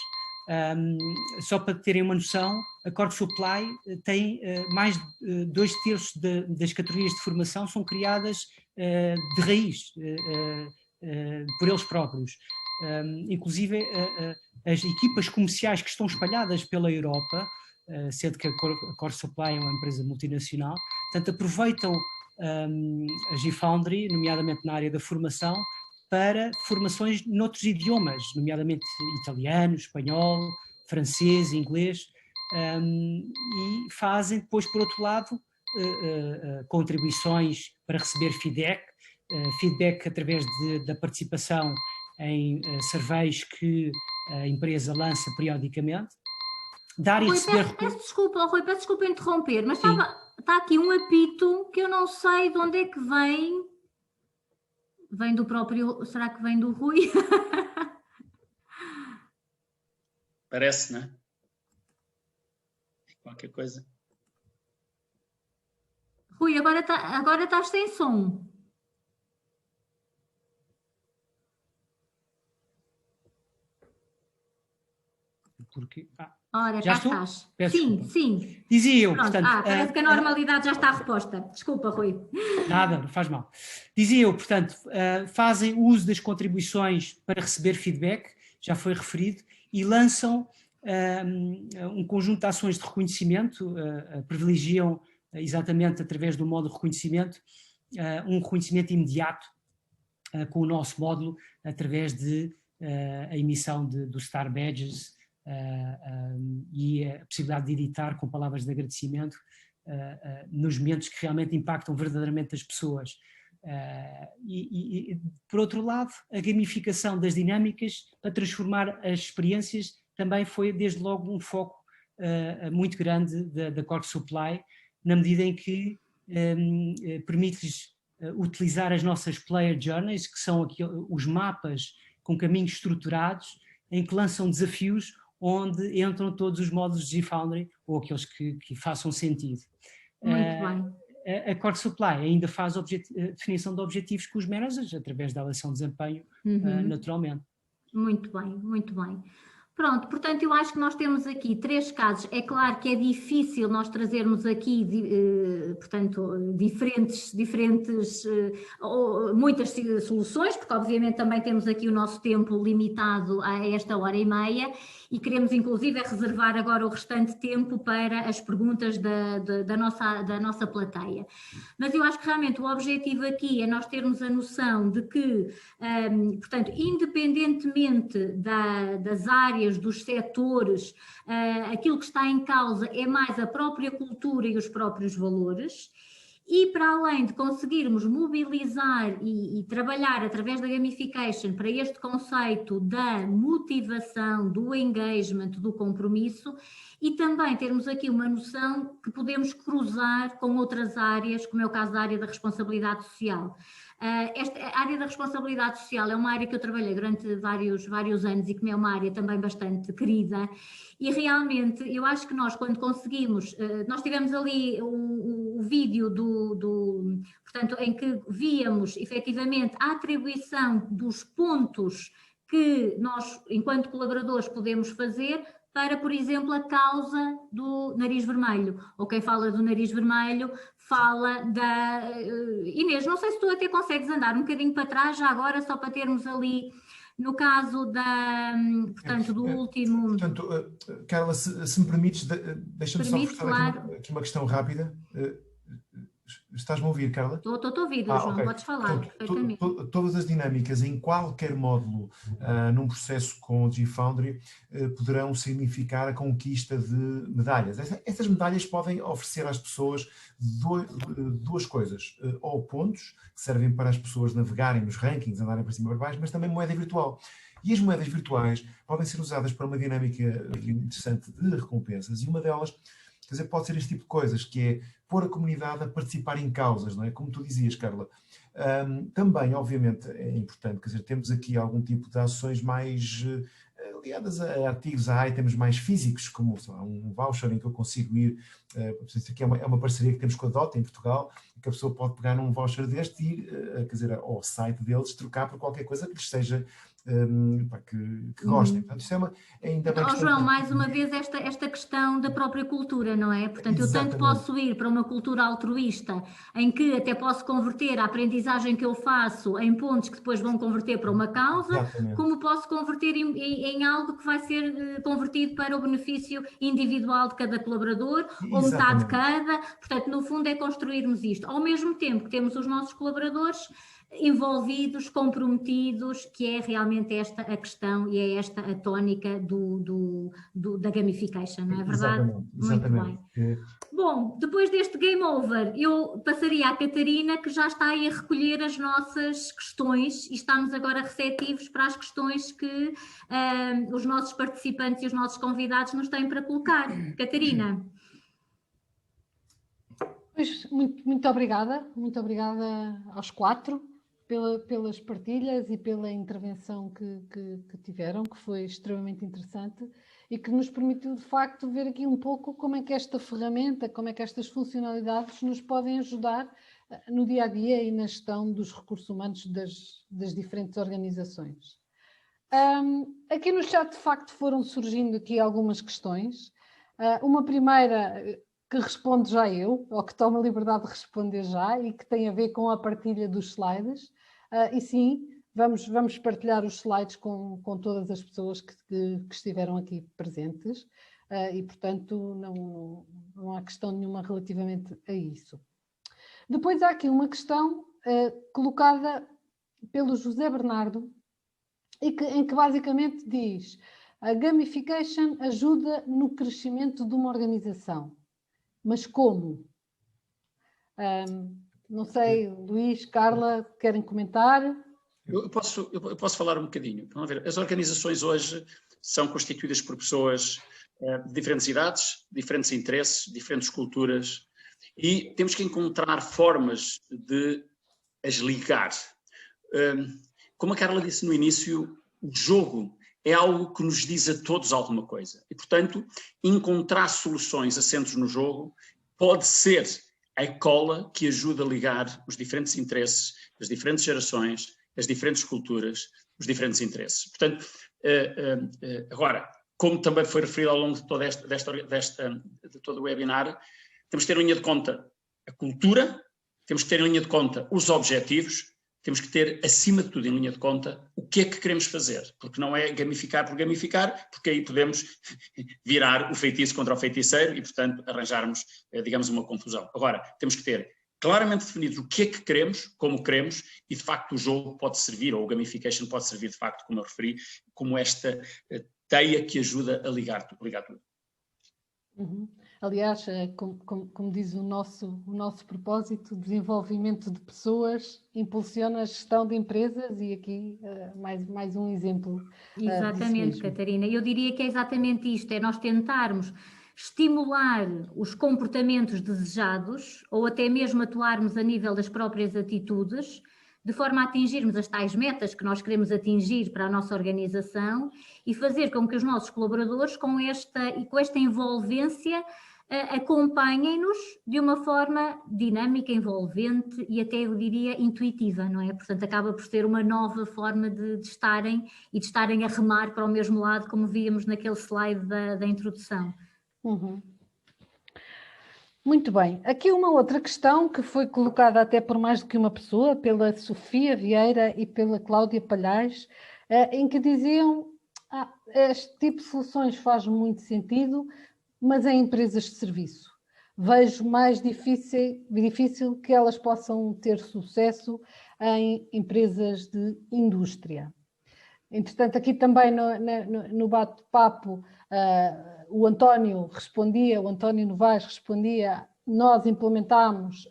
Só para terem uma noção, a Cork Supply tem mais de 2/3 das categorias de formação são criadas de raiz, por eles próprios. Inclusive as equipas comerciais que estão espalhadas pela Europa, sendo que a Cork Supply é uma empresa multinacional, portanto aproveitam a G-Foundry, nomeadamente na área da formação, para formações noutros idiomas, nomeadamente italiano, espanhol, francês, inglês, e fazem depois, por outro lado, contribuições para receber feedback através da participação em surveys que a empresa lança periodicamente. Dar e receber... Peço desculpa interromper, mas está aqui um apito que eu não sei de onde é que vem. Vem do próprio... Será que vem do Rui? Parece, não é? Qualquer coisa. Rui, agora estás sem som. Porque... Ora, já cá estou? estás. Peço Sim, desculpa. sim. Dizia eu, Pronto, portanto... parece que a normalidade já está reposta. Desculpa, Rui. Nada, não faz mal. Dizia eu, portanto, fazem uso das contribuições para receber feedback, já foi referido, e lançam um conjunto de ações de reconhecimento, privilegiam exatamente através do modo de reconhecimento, um reconhecimento imediato com o nosso módulo, através de a emissão do Star Badges, e a possibilidade de editar com palavras de agradecimento nos momentos que realmente impactam verdadeiramente as pessoas. E por outro lado, a gamificação das dinâmicas para transformar as experiências também foi desde logo um foco muito grande da Cork Supply, na medida em que permite-lhes utilizar as nossas player journeys, que são os mapas com caminhos estruturados, em que lançam desafios onde entram todos os módulos de G-Foundry ou aqueles que façam sentido. Muito bem. A Cork Supply ainda faz definição de objetivos com os managers, através da avaliação de desempenho, naturalmente. Muito bem, muito bem. Pronto, portanto, eu acho que nós temos aqui 3 casos. É claro que é difícil nós trazermos aqui, portanto, diferentes, muitas soluções, porque obviamente também temos aqui o nosso tempo limitado a esta 1h30 e queremos inclusive reservar agora o restante tempo para as perguntas da nossa plateia. Mas eu acho que realmente o objetivo aqui é nós termos a noção de que, portanto, independentemente das áreas áreas, dos setores, aquilo que está em causa é mais a própria cultura e os próprios valores. E para além de conseguirmos mobilizar e trabalhar através da gamification para este conceito da motivação, do engagement, do compromisso, e também termos aqui uma noção que podemos cruzar com outras áreas, como é o caso da área da responsabilidade social. Esta área da responsabilidade social é uma área que eu trabalhei durante vários anos e que é uma área também bastante querida, e realmente eu acho que nós, quando conseguimos, nós tivemos ali o vídeo portanto, em que víamos efetivamente a atribuição dos pontos que nós, enquanto colaboradores, podemos fazer para, por exemplo, a causa do nariz vermelho. Ou quem fala do nariz vermelho fala da... Inês, não sei se tu até consegues andar um bocadinho para trás, já agora, só para termos ali, no caso portanto, do último... Portanto, Carla, se me permites, deixa-me só reforçar aqui uma questão rápida. Estás-me a ouvir, Carla? Estou a ouvir, João, okay. Podes falar, perfeitamente. Todas as dinâmicas em qualquer módulo num processo com o GFoundry poderão significar a conquista de medalhas. Essas medalhas podem oferecer às pessoas duas coisas, ou pontos, que servem para as pessoas navegarem nos rankings, andarem para cima e para baixo, mas também moeda virtual. E as moedas virtuais podem ser usadas para uma dinâmica interessante de recompensas, e uma delas, quer dizer, pode ser este tipo de coisas, que é pôr a comunidade a participar em causas, não é? Como tu dizias, Carla. Também, obviamente, é importante, quer dizer, temos aqui algum tipo de ações mais ligadas a artigos, a itens mais físicos, como um voucher em que eu consigo ir, isso aqui é uma parceria que temos com a DOT em Portugal, que a pessoa pode pegar num voucher deste e ir, quer dizer, ao site deles, trocar por qualquer coisa que lhes seja que gostem. Portanto, isso é ainda bem. João, mais uma vez esta questão da própria cultura, não é? Portanto, exatamente. Eu tanto posso ir para uma cultura altruísta, em que até posso converter a aprendizagem que eu faço em pontos que depois vão converter para uma causa, exatamente. Como posso converter em algo que vai ser convertido para o benefício individual de cada colaborador, exatamente. Ou metade de cada. Portanto, no fundo é construirmos isto. Ao mesmo tempo que temos os nossos colaboradores envolvidos, comprometidos, que é realmente esta a questão e é esta a tónica da gamification, não é verdade? Exatamente. Muito bem. Bom, depois deste game over, eu passaria à Catarina, que já está aí a recolher as nossas questões e estamos agora receptivos para as questões que os nossos participantes e os nossos convidados nos têm para colocar. Catarina. Pois, muito obrigada aos 4 pelas partilhas e pela intervenção que tiveram, que foi extremamente interessante e que nos permitiu, de facto, ver aqui um pouco como é que esta ferramenta, como é que estas funcionalidades nos podem ajudar no dia-a-dia e na gestão dos recursos humanos das diferentes organizações. Aqui no chat, de facto, foram surgindo aqui algumas questões. Uma primeira que respondo já eu, ou que tomo a liberdade de responder já, e que tem a ver com a partilha dos slides. E sim, vamos partilhar os slides com todas as pessoas que estiveram aqui presentes, e portanto não há questão nenhuma relativamente a isso. Depois há aqui uma questão colocada pelo José Bernardo, em que basicamente diz: a gamification ajuda no crescimento de uma organização. Mas como? Não sei, Luís, Carla, querem comentar? Eu posso falar um bocadinho. Vamos ver. As organizações hoje são constituídas por pessoas de diferentes idades, diferentes interesses, diferentes culturas, e temos que encontrar formas de as ligar. Como a Carla disse no início, o jogo é algo que nos diz a todos alguma coisa. E, portanto, encontrar soluções assentes no jogo pode ser a cola que ajuda a ligar os diferentes interesses, as diferentes gerações, as diferentes culturas, os diferentes interesses. Portanto, agora, como também foi referido ao longo de toda de todo o webinar, temos que ter em linha de conta a cultura, temos que ter em linha de conta os objetivos, temos que ter, acima de tudo, em linha de conta, o que é que queremos fazer. Porque não é gamificar por gamificar, porque aí podemos virar o feitiço contra o feiticeiro e, portanto, arranjarmos, digamos, uma confusão. Agora, temos que ter claramente definido o que é que queremos, como queremos, e, de facto, o jogo pode servir, ou o gamification pode servir, de facto, como eu referi, como esta teia que ajuda a ligar tudo. Uhum. Aliás, como diz o nosso propósito, desenvolvimento de pessoas impulsiona a gestão de empresas e aqui mais um exemplo. Exatamente, Catarina. Eu diria que é exatamente isto, é nós tentarmos estimular os comportamentos desejados ou até mesmo atuarmos a nível das próprias atitudes, de forma a atingirmos as tais metas que nós queremos atingir para a nossa organização e fazer com que os nossos colaboradores com esta envolvência acompanhem-nos de uma forma dinâmica, envolvente e até, eu diria, intuitiva, não é? Portanto, acaba por ser uma nova forma de estarem e de estarem a remar para o mesmo lado, como víamos naquele slide da introdução. Uhum. Muito bem. Aqui uma outra questão que foi colocada até por mais do que uma pessoa, pela Sofia Vieira e pela Cláudia Palhais, em que diziam este tipo de soluções faz muito sentido, mas em empresas de serviço. Vejo mais difícil que elas possam ter sucesso em empresas de indústria. Entretanto, aqui também no bate-papo, o António Novaes respondia, nós implementámos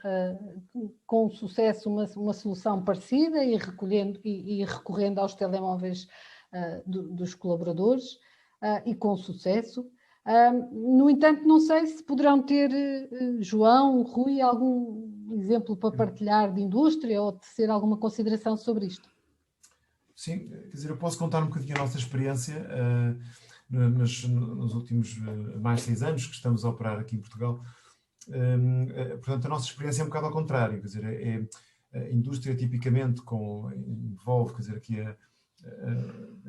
com sucesso uma solução parecida e recorrendo aos telemóveis dos colaboradores e com sucesso. No entanto, não sei se poderão ter, João, Rui, algum exemplo para partilhar de indústria ou tecer alguma consideração sobre isto. Sim, quer dizer, eu posso contar um bocadinho a nossa experiência nos últimos mais de 6 anos que estamos a operar aqui em Portugal. Portanto, a nossa experiência é um bocado ao contrário, quer dizer, a indústria tipicamente envolve, quer dizer, aqui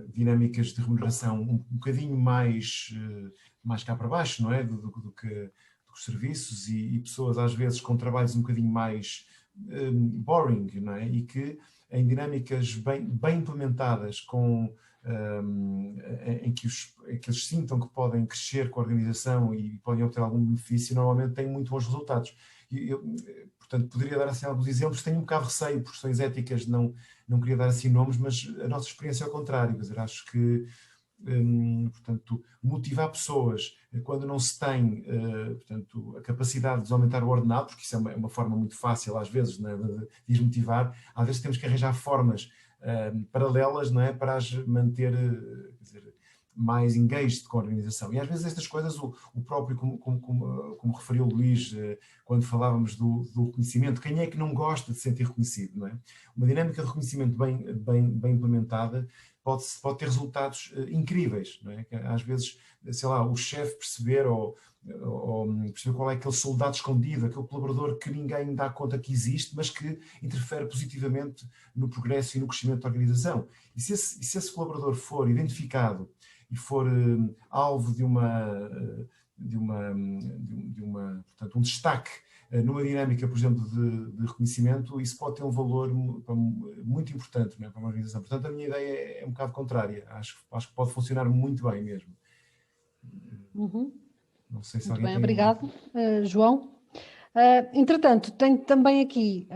dinâmicas de remuneração um bocadinho mais cá para baixo, não é? Do que os serviços e pessoas às vezes com trabalhos um bocadinho mais boring, não é? E que em dinâmicas bem implementadas, em que eles sintam que podem crescer com a organização e podem obter algum benefício, normalmente têm muito bons resultados. E portanto, poderia dar assim alguns exemplos, tenho um bocado de receio, por questões éticas, não queria dar assim nomes, mas a nossa experiência é ao contrário, quer dizer, acho que portanto, motivar pessoas quando não se tem portanto, a capacidade de aumentar o ordenado, porque isso é uma forma muito fácil às vezes, né, de as motivar, às vezes temos que arranjar formas paralelas, não é, para as manter quer dizer, mais engaged com a organização. E às vezes estas coisas, o próprio, como referiu o Luís, quando falávamos do reconhecimento, quem é que não gosta de se sentir reconhecido, não é? Uma dinâmica de reconhecimento bem implementada pode ter resultados incríveis, não é? Às vezes, sei lá, o chefe perceber ou perceber qual é aquele soldado escondido, aquele colaborador que ninguém dá conta que existe, mas que interfere positivamente no progresso e no crescimento da organização. E se esse colaborador for identificado e for alvo de portanto, um destaque numa dinâmica, por exemplo, de reconhecimento, isso pode ter um valor muito importante, não é, para uma organização. Portanto, a minha ideia é um bocado contrária. Acho que pode funcionar muito bem mesmo. Uhum. Não sei se muito alguém bem, obrigado, João. Entretanto, tenho também aqui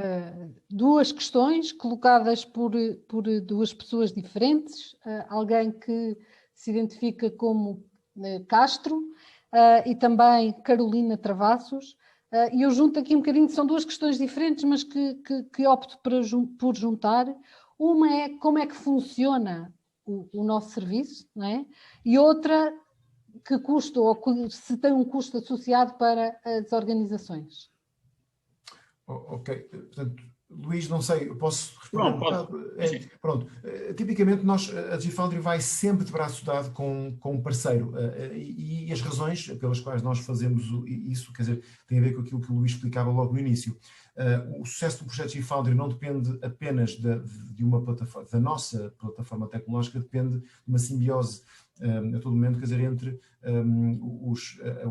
2 questões colocadas por 2 pessoas diferentes. Alguém que se identifica como Castro e também Carolina Travassos. E eu junto aqui um bocadinho, são 2 questões diferentes, mas que opto por juntar. Uma é como é que funciona o nosso serviço, não é? E outra, que custo, ou se tem um custo associado para as organizações. Ok, portanto, Luís, não sei, eu posso responder? Pode. Pronto, tipicamente a Gfoundry vai sempre de braço dado com um parceiro e as razões pelas quais nós fazemos isso, quer dizer, tem a ver com aquilo que o Luís explicava logo no início. O sucesso do projeto Gfoundry não depende apenas de uma plataforma, da nossa plataforma tecnológica, depende de uma simbiose a todo momento, quer dizer, entre o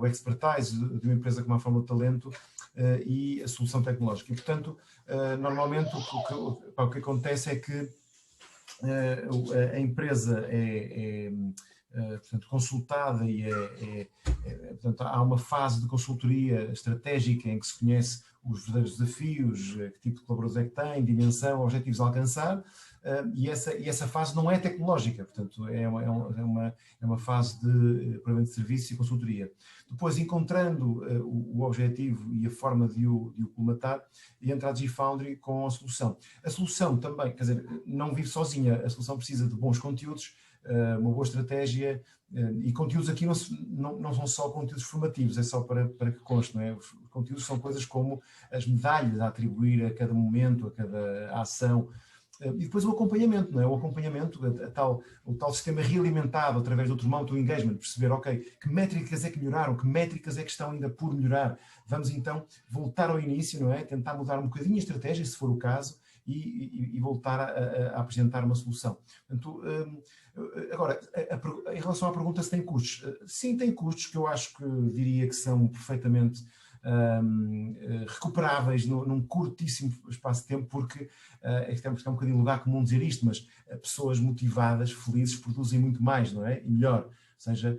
expertise de uma empresa como a Fórmula de Talento e a solução tecnológica. E, portanto, normalmente o que acontece é que a empresa é portanto, consultada e portanto, há uma fase de consultoria estratégica em que se conhece os verdadeiros desafios, que tipo de colaboradores é que tem, dimensão, objetivos a alcançar, e essa fase não é tecnológica, portanto é uma fase de provimento de serviço e consultoria. Depois, encontrando o objetivo e a forma de o colmatar, entra a GFoundry com a solução. A solução também, quer dizer, não vive sozinha, a solução precisa de bons conteúdos, uma boa estratégia, e conteúdos aqui não são só conteúdos formativos, é só para que conste, não é? Os conteúdos são coisas como as medalhas a atribuir a cada momento, a cada ação, e depois o acompanhamento, não é? O acompanhamento, o tal sistema realimentado através do termómetro do engagement, perceber, ok, que métricas é que melhoraram, que métricas é que estão ainda por melhorar. Vamos então voltar ao início, não é? Tentar mudar um bocadinho a estratégia, se for o caso, e voltar a apresentar uma solução. Portanto, agora, em relação à pergunta se tem custos, sim, tem custos que eu acho que diria que são perfeitamente recuperáveis num curtíssimo espaço de tempo, porque é um bocadinho lugar comum dizer isto, mas pessoas motivadas, felizes, produzem muito mais, não é? E melhor. Ou seja,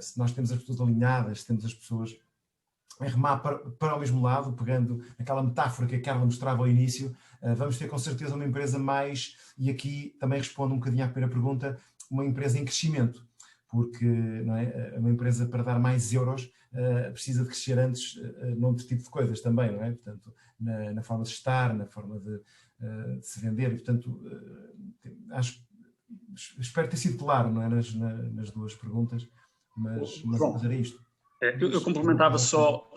se nós temos as pessoas alinhadas, se temos as pessoas a remar para o mesmo lado, pegando aquela metáfora que a Carla mostrava ao início, vamos ter com certeza uma empresa mais, e aqui também respondo um bocadinho à primeira pergunta, uma empresa em crescimento, porque não é? Uma empresa para dar mais euros precisa de crescer antes noutro tipo de coisas também, não é? Portanto, na forma de estar, na forma de se vender, e portanto, espero ter sido claro, não é? Nas duas perguntas, mas era isto. Eu complementava só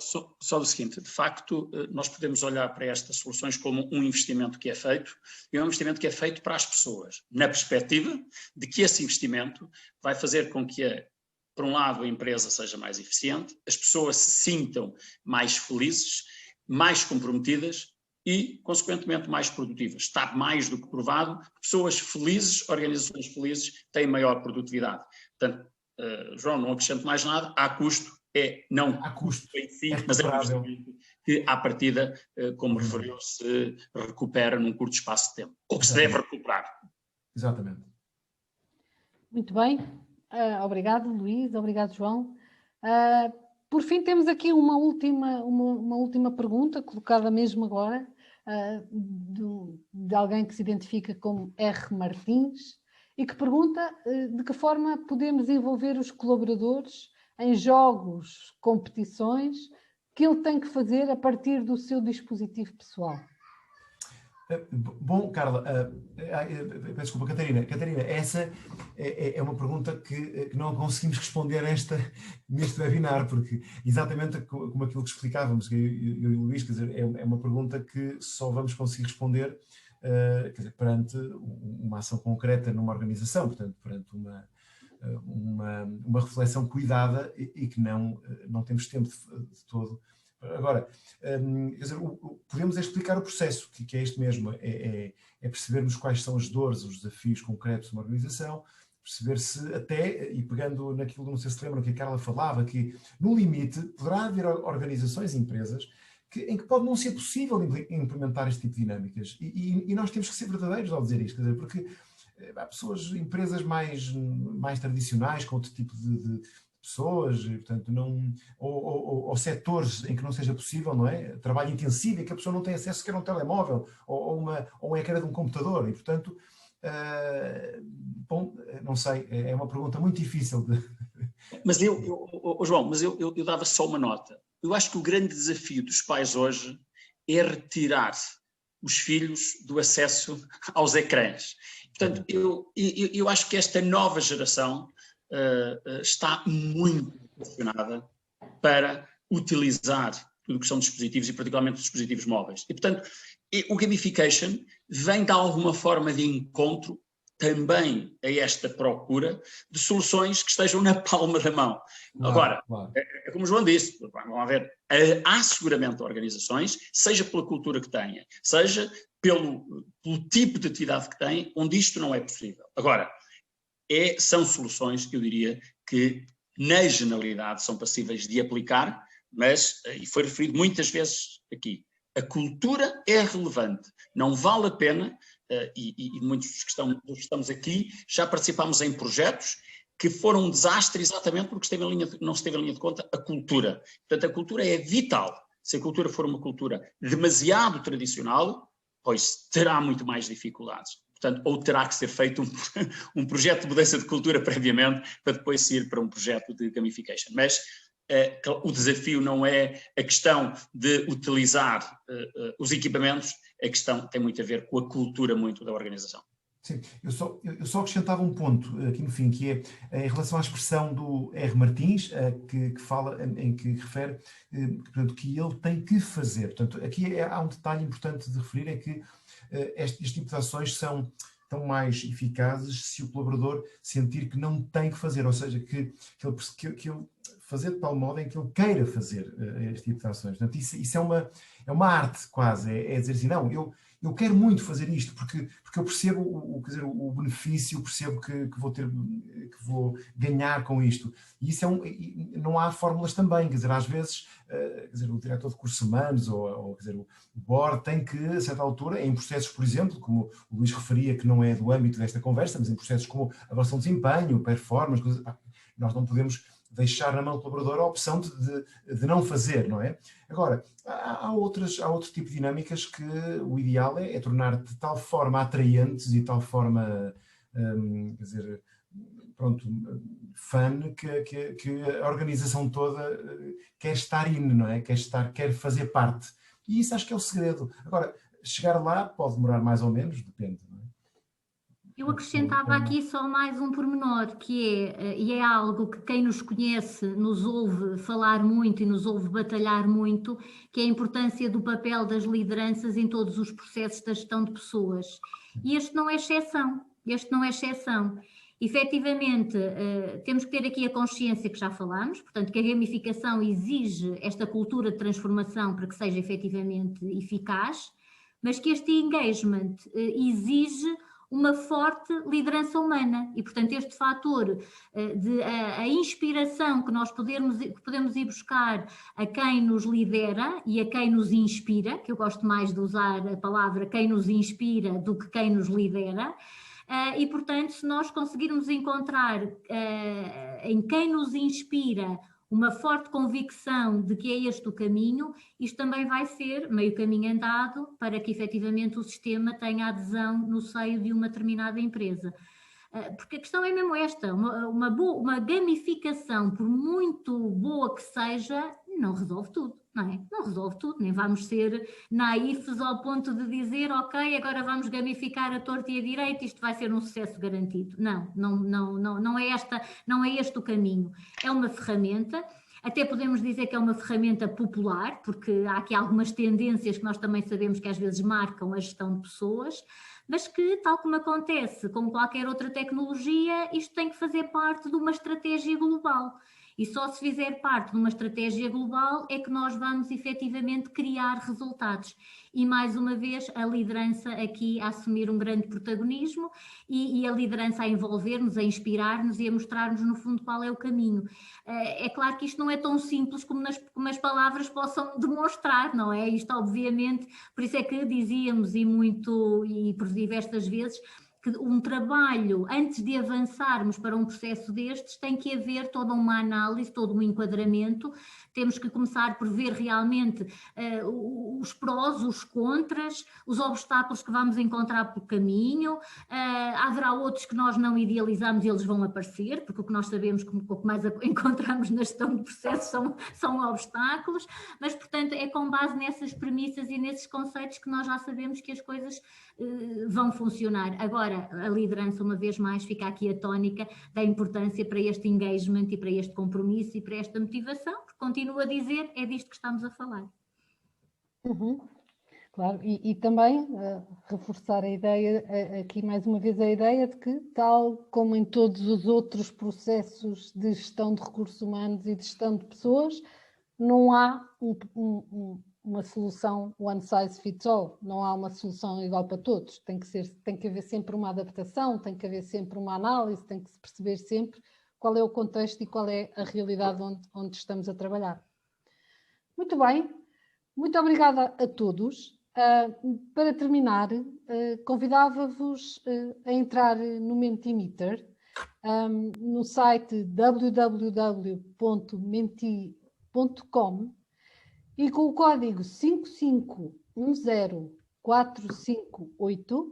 do seguinte: de facto, nós podemos olhar para estas soluções como um investimento que é feito, e um investimento que é feito para as pessoas, na perspectiva de que esse investimento vai fazer com que, por um lado, a empresa seja mais eficiente, as pessoas se sintam mais felizes, mais comprometidas e, consequentemente, mais produtivas. Está mais do que provado que pessoas felizes, organizações felizes, têm maior produtividade. Portanto, João, não acrescento mais nada, há custo. Não há custo em si, mas é um investimento que, à partida, como referiu, se recupera num curto espaço de tempo, ou que se deve recuperar. Exatamente. Muito bem. Obrigado, Luís. Obrigado, João. Por fim, temos aqui uma última pergunta, colocada mesmo agora, de alguém que se identifica como R. Martins, e que pergunta de que forma podemos envolver os colaboradores em jogos, competições, que ele tem que fazer a partir do seu dispositivo pessoal. Bom, Carla, peço desculpa, Catarina, essa é uma pergunta que não conseguimos responder neste webinar, porque exatamente como aquilo que explicávamos, eu e o Luís, quer dizer, é uma pergunta que só vamos conseguir responder quer dizer, perante uma ação concreta numa organização, portanto, perante uma reflexão cuidada e que não temos tempo de todo. Agora, quer dizer, podemos explicar o processo, que é este mesmo, é percebermos quais são as dores, os desafios concretos de uma organização, perceber se até, e pegando naquilo, não sei se lembram que a Carla falava, que no limite poderá haver organizações e empresas em que pode não ser possível implementar este tipo de dinâmicas. E nós temos que ser verdadeiros ao dizer isto, quer dizer, porque há empresas mais tradicionais, com outro tipo de pessoas, e, portanto, ou setores em que não seja possível, não é? Trabalho intensivo, em que a pessoa não tem acesso sequer a um telemóvel ou um ecrã de um computador, e, portanto, bom, não sei, é uma pergunta muito difícil de... Mas João, eu dava só uma nota. Eu acho que o grande desafio dos pais hoje é retirar os filhos do acesso aos ecrãs. Portanto, eu acho que esta nova geração está muito pressionada para utilizar tudo o que são dispositivos e particularmente os dispositivos móveis. E, portanto, o gamification vem de alguma forma de encontro também a esta procura de soluções que estejam na palma da mão. Agora, é como o João disse, vamos ver, há seguramente organizações, seja pela cultura que tenha, seja pelo tipo de atividade que têm, onde isto não é possível. Agora, são soluções que eu diria que, na generalidade, são passíveis de aplicar, mas, e foi referido muitas vezes aqui, a cultura é relevante, não vale a pena, e muitos dos que estamos aqui já participámos em projetos que foram um desastre exatamente porque não esteve em linha de conta a cultura. Portanto, a cultura é vital. Se a cultura for uma cultura demasiado tradicional, pois terá muito mais dificuldades. Portanto, ou terá que ser feito um projeto de mudança de cultura previamente para depois seguir para um projeto de gamification. Mas o desafio não é a questão de utilizar os equipamentos, a questão tem muito a ver com a cultura muito da organização. Sim, eu só acrescentava um ponto aqui no fim, que é em relação à expressão do R. Martins, que fala, em que refere, portanto, que ele tem que fazer. Portanto, aqui há um detalhe importante de referir, é que este tipo de ações são tão mais eficazes se o colaborador sentir que não tem que fazer, ou seja, que ele fazer de tal modo em que ele queira fazer este tipo de ações. Portanto, isso é uma arte quase, é dizer assim, não, eu quero muito fazer isto, porque eu percebo o benefício, percebo que vou ganhar com isto. E isso não há fórmulas também, quer dizer, às vezes, o diretor de recursos humanos ou o board tem que, a certa altura, em processos, por exemplo, como o Luís referia, que não é do âmbito desta conversa, mas em processos como avaliação de desempenho, performance, nós não podemos deixar na mão do colaborador a opção de não fazer, não é? Agora, há outro tipo de dinâmicas que o ideal é tornar de tal forma atraentes e de tal forma, quer dizer, pronto, fun, que a organização toda quer estar não é? Quer fazer parte. E isso acho que é o segredo. Agora, chegar lá pode demorar mais ou menos, depende, não é? Eu acrescentava aqui só mais um pormenor, e é algo que quem nos conhece nos ouve falar muito e nos ouve batalhar muito, que é a importância do papel das lideranças em todos os processos da gestão de pessoas. E este não é exceção. Efetivamente, temos que ter aqui a consciência que já falámos, portanto, que a gamificação exige esta cultura de transformação para que seja efetivamente eficaz, mas que este engagement exige uma forte liderança humana e, portanto, este fator a inspiração que nós podemos ir buscar a quem nos lidera e a quem nos inspira, que eu gosto mais de usar a palavra quem nos inspira do que quem nos lidera, e, portanto, se nós conseguirmos encontrar em quem nos inspira uma forte convicção de que é este o caminho, isto também vai ser meio caminho andado para que efetivamente o sistema tenha adesão no seio de uma determinada empresa. Porque a questão é mesmo esta, uma gamificação, por muito boa que seja, não resolve tudo, não é? Não resolve tudo, nem vamos ser naifes ao ponto de dizer, ok, agora vamos gamificar a torta e a direita, isto vai ser um sucesso garantido. Não é este o caminho. É uma ferramenta, até podemos dizer que é uma ferramenta popular, porque há aqui algumas tendências que nós também sabemos que às vezes marcam a gestão de pessoas, mas que, tal como acontece com qualquer outra tecnologia, isto tem que fazer parte de uma estratégia global. E só se fizer parte de uma estratégia global é que nós vamos efetivamente criar resultados. E mais uma vez a liderança aqui a assumir um grande protagonismo e a liderança a envolver-nos, a inspirar-nos e a mostrar-nos no fundo qual é o caminho. É claro que isto não é tão simples como as palavras possam demonstrar, não é? Isto obviamente, por isso é que dizíamos e por diversas vezes, que um trabalho, antes de avançarmos para um processo destes, tem que haver toda uma análise, todo um enquadramento, temos que começar por ver realmente os prós, os contras, os obstáculos que vamos encontrar pelo caminho, haverá outros que nós não idealizamos e eles vão aparecer, porque o que nós sabemos que o que mais encontramos na gestão de processos são obstáculos, mas portanto é com base nessas premissas e nesses conceitos que nós já sabemos que as coisas vão funcionar. Agora, a liderança, uma vez mais, fica aqui a tónica da importância para este engagement e para este compromisso e para esta motivação, porque continuo a dizer, é disto que estamos a falar. Claro, e também reforçar a ideia, aqui mais uma vez a ideia de que, tal como em todos os outros processos de gestão de recursos humanos e de gestão de pessoas, não há uma solução one size fits all, não há uma solução igual para todos, tem que haver sempre uma adaptação, tem que haver sempre uma análise, tem que se perceber sempre qual é o contexto e qual é a realidade onde estamos a trabalhar. Muito bem, muito obrigada a todos. Para terminar, convidava-vos a entrar no Mentimeter, no site www.menti.com e com o código 5510458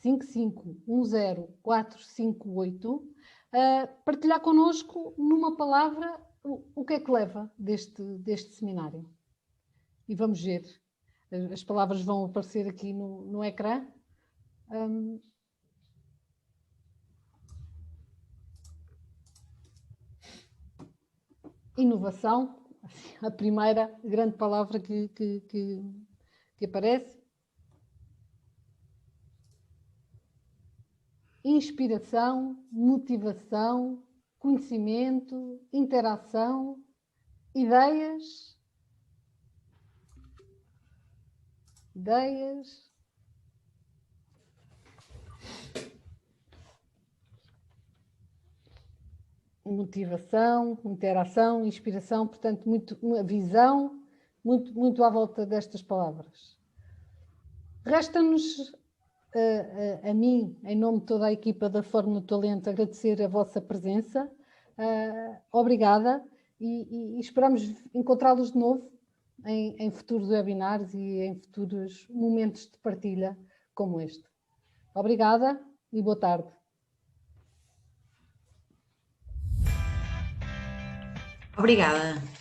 5510458, partilhar connosco numa palavra o que é que leva deste seminário. E vamos ver. As palavras vão aparecer aqui no ecrã. Inovação, a primeira grande palavra que aparece. Inspiração, motivação, conhecimento, interação, ideias, motivação, interação, inspiração, portanto, uma visão muito à volta destas palavras. Resta-nos a mim, em nome de toda a equipa da Fórmula do Talento, agradecer a vossa presença. Obrigada e esperamos encontrá-los de novo em futuros webinars e em futuros momentos de partilha como este. Obrigada e boa tarde. Obrigada.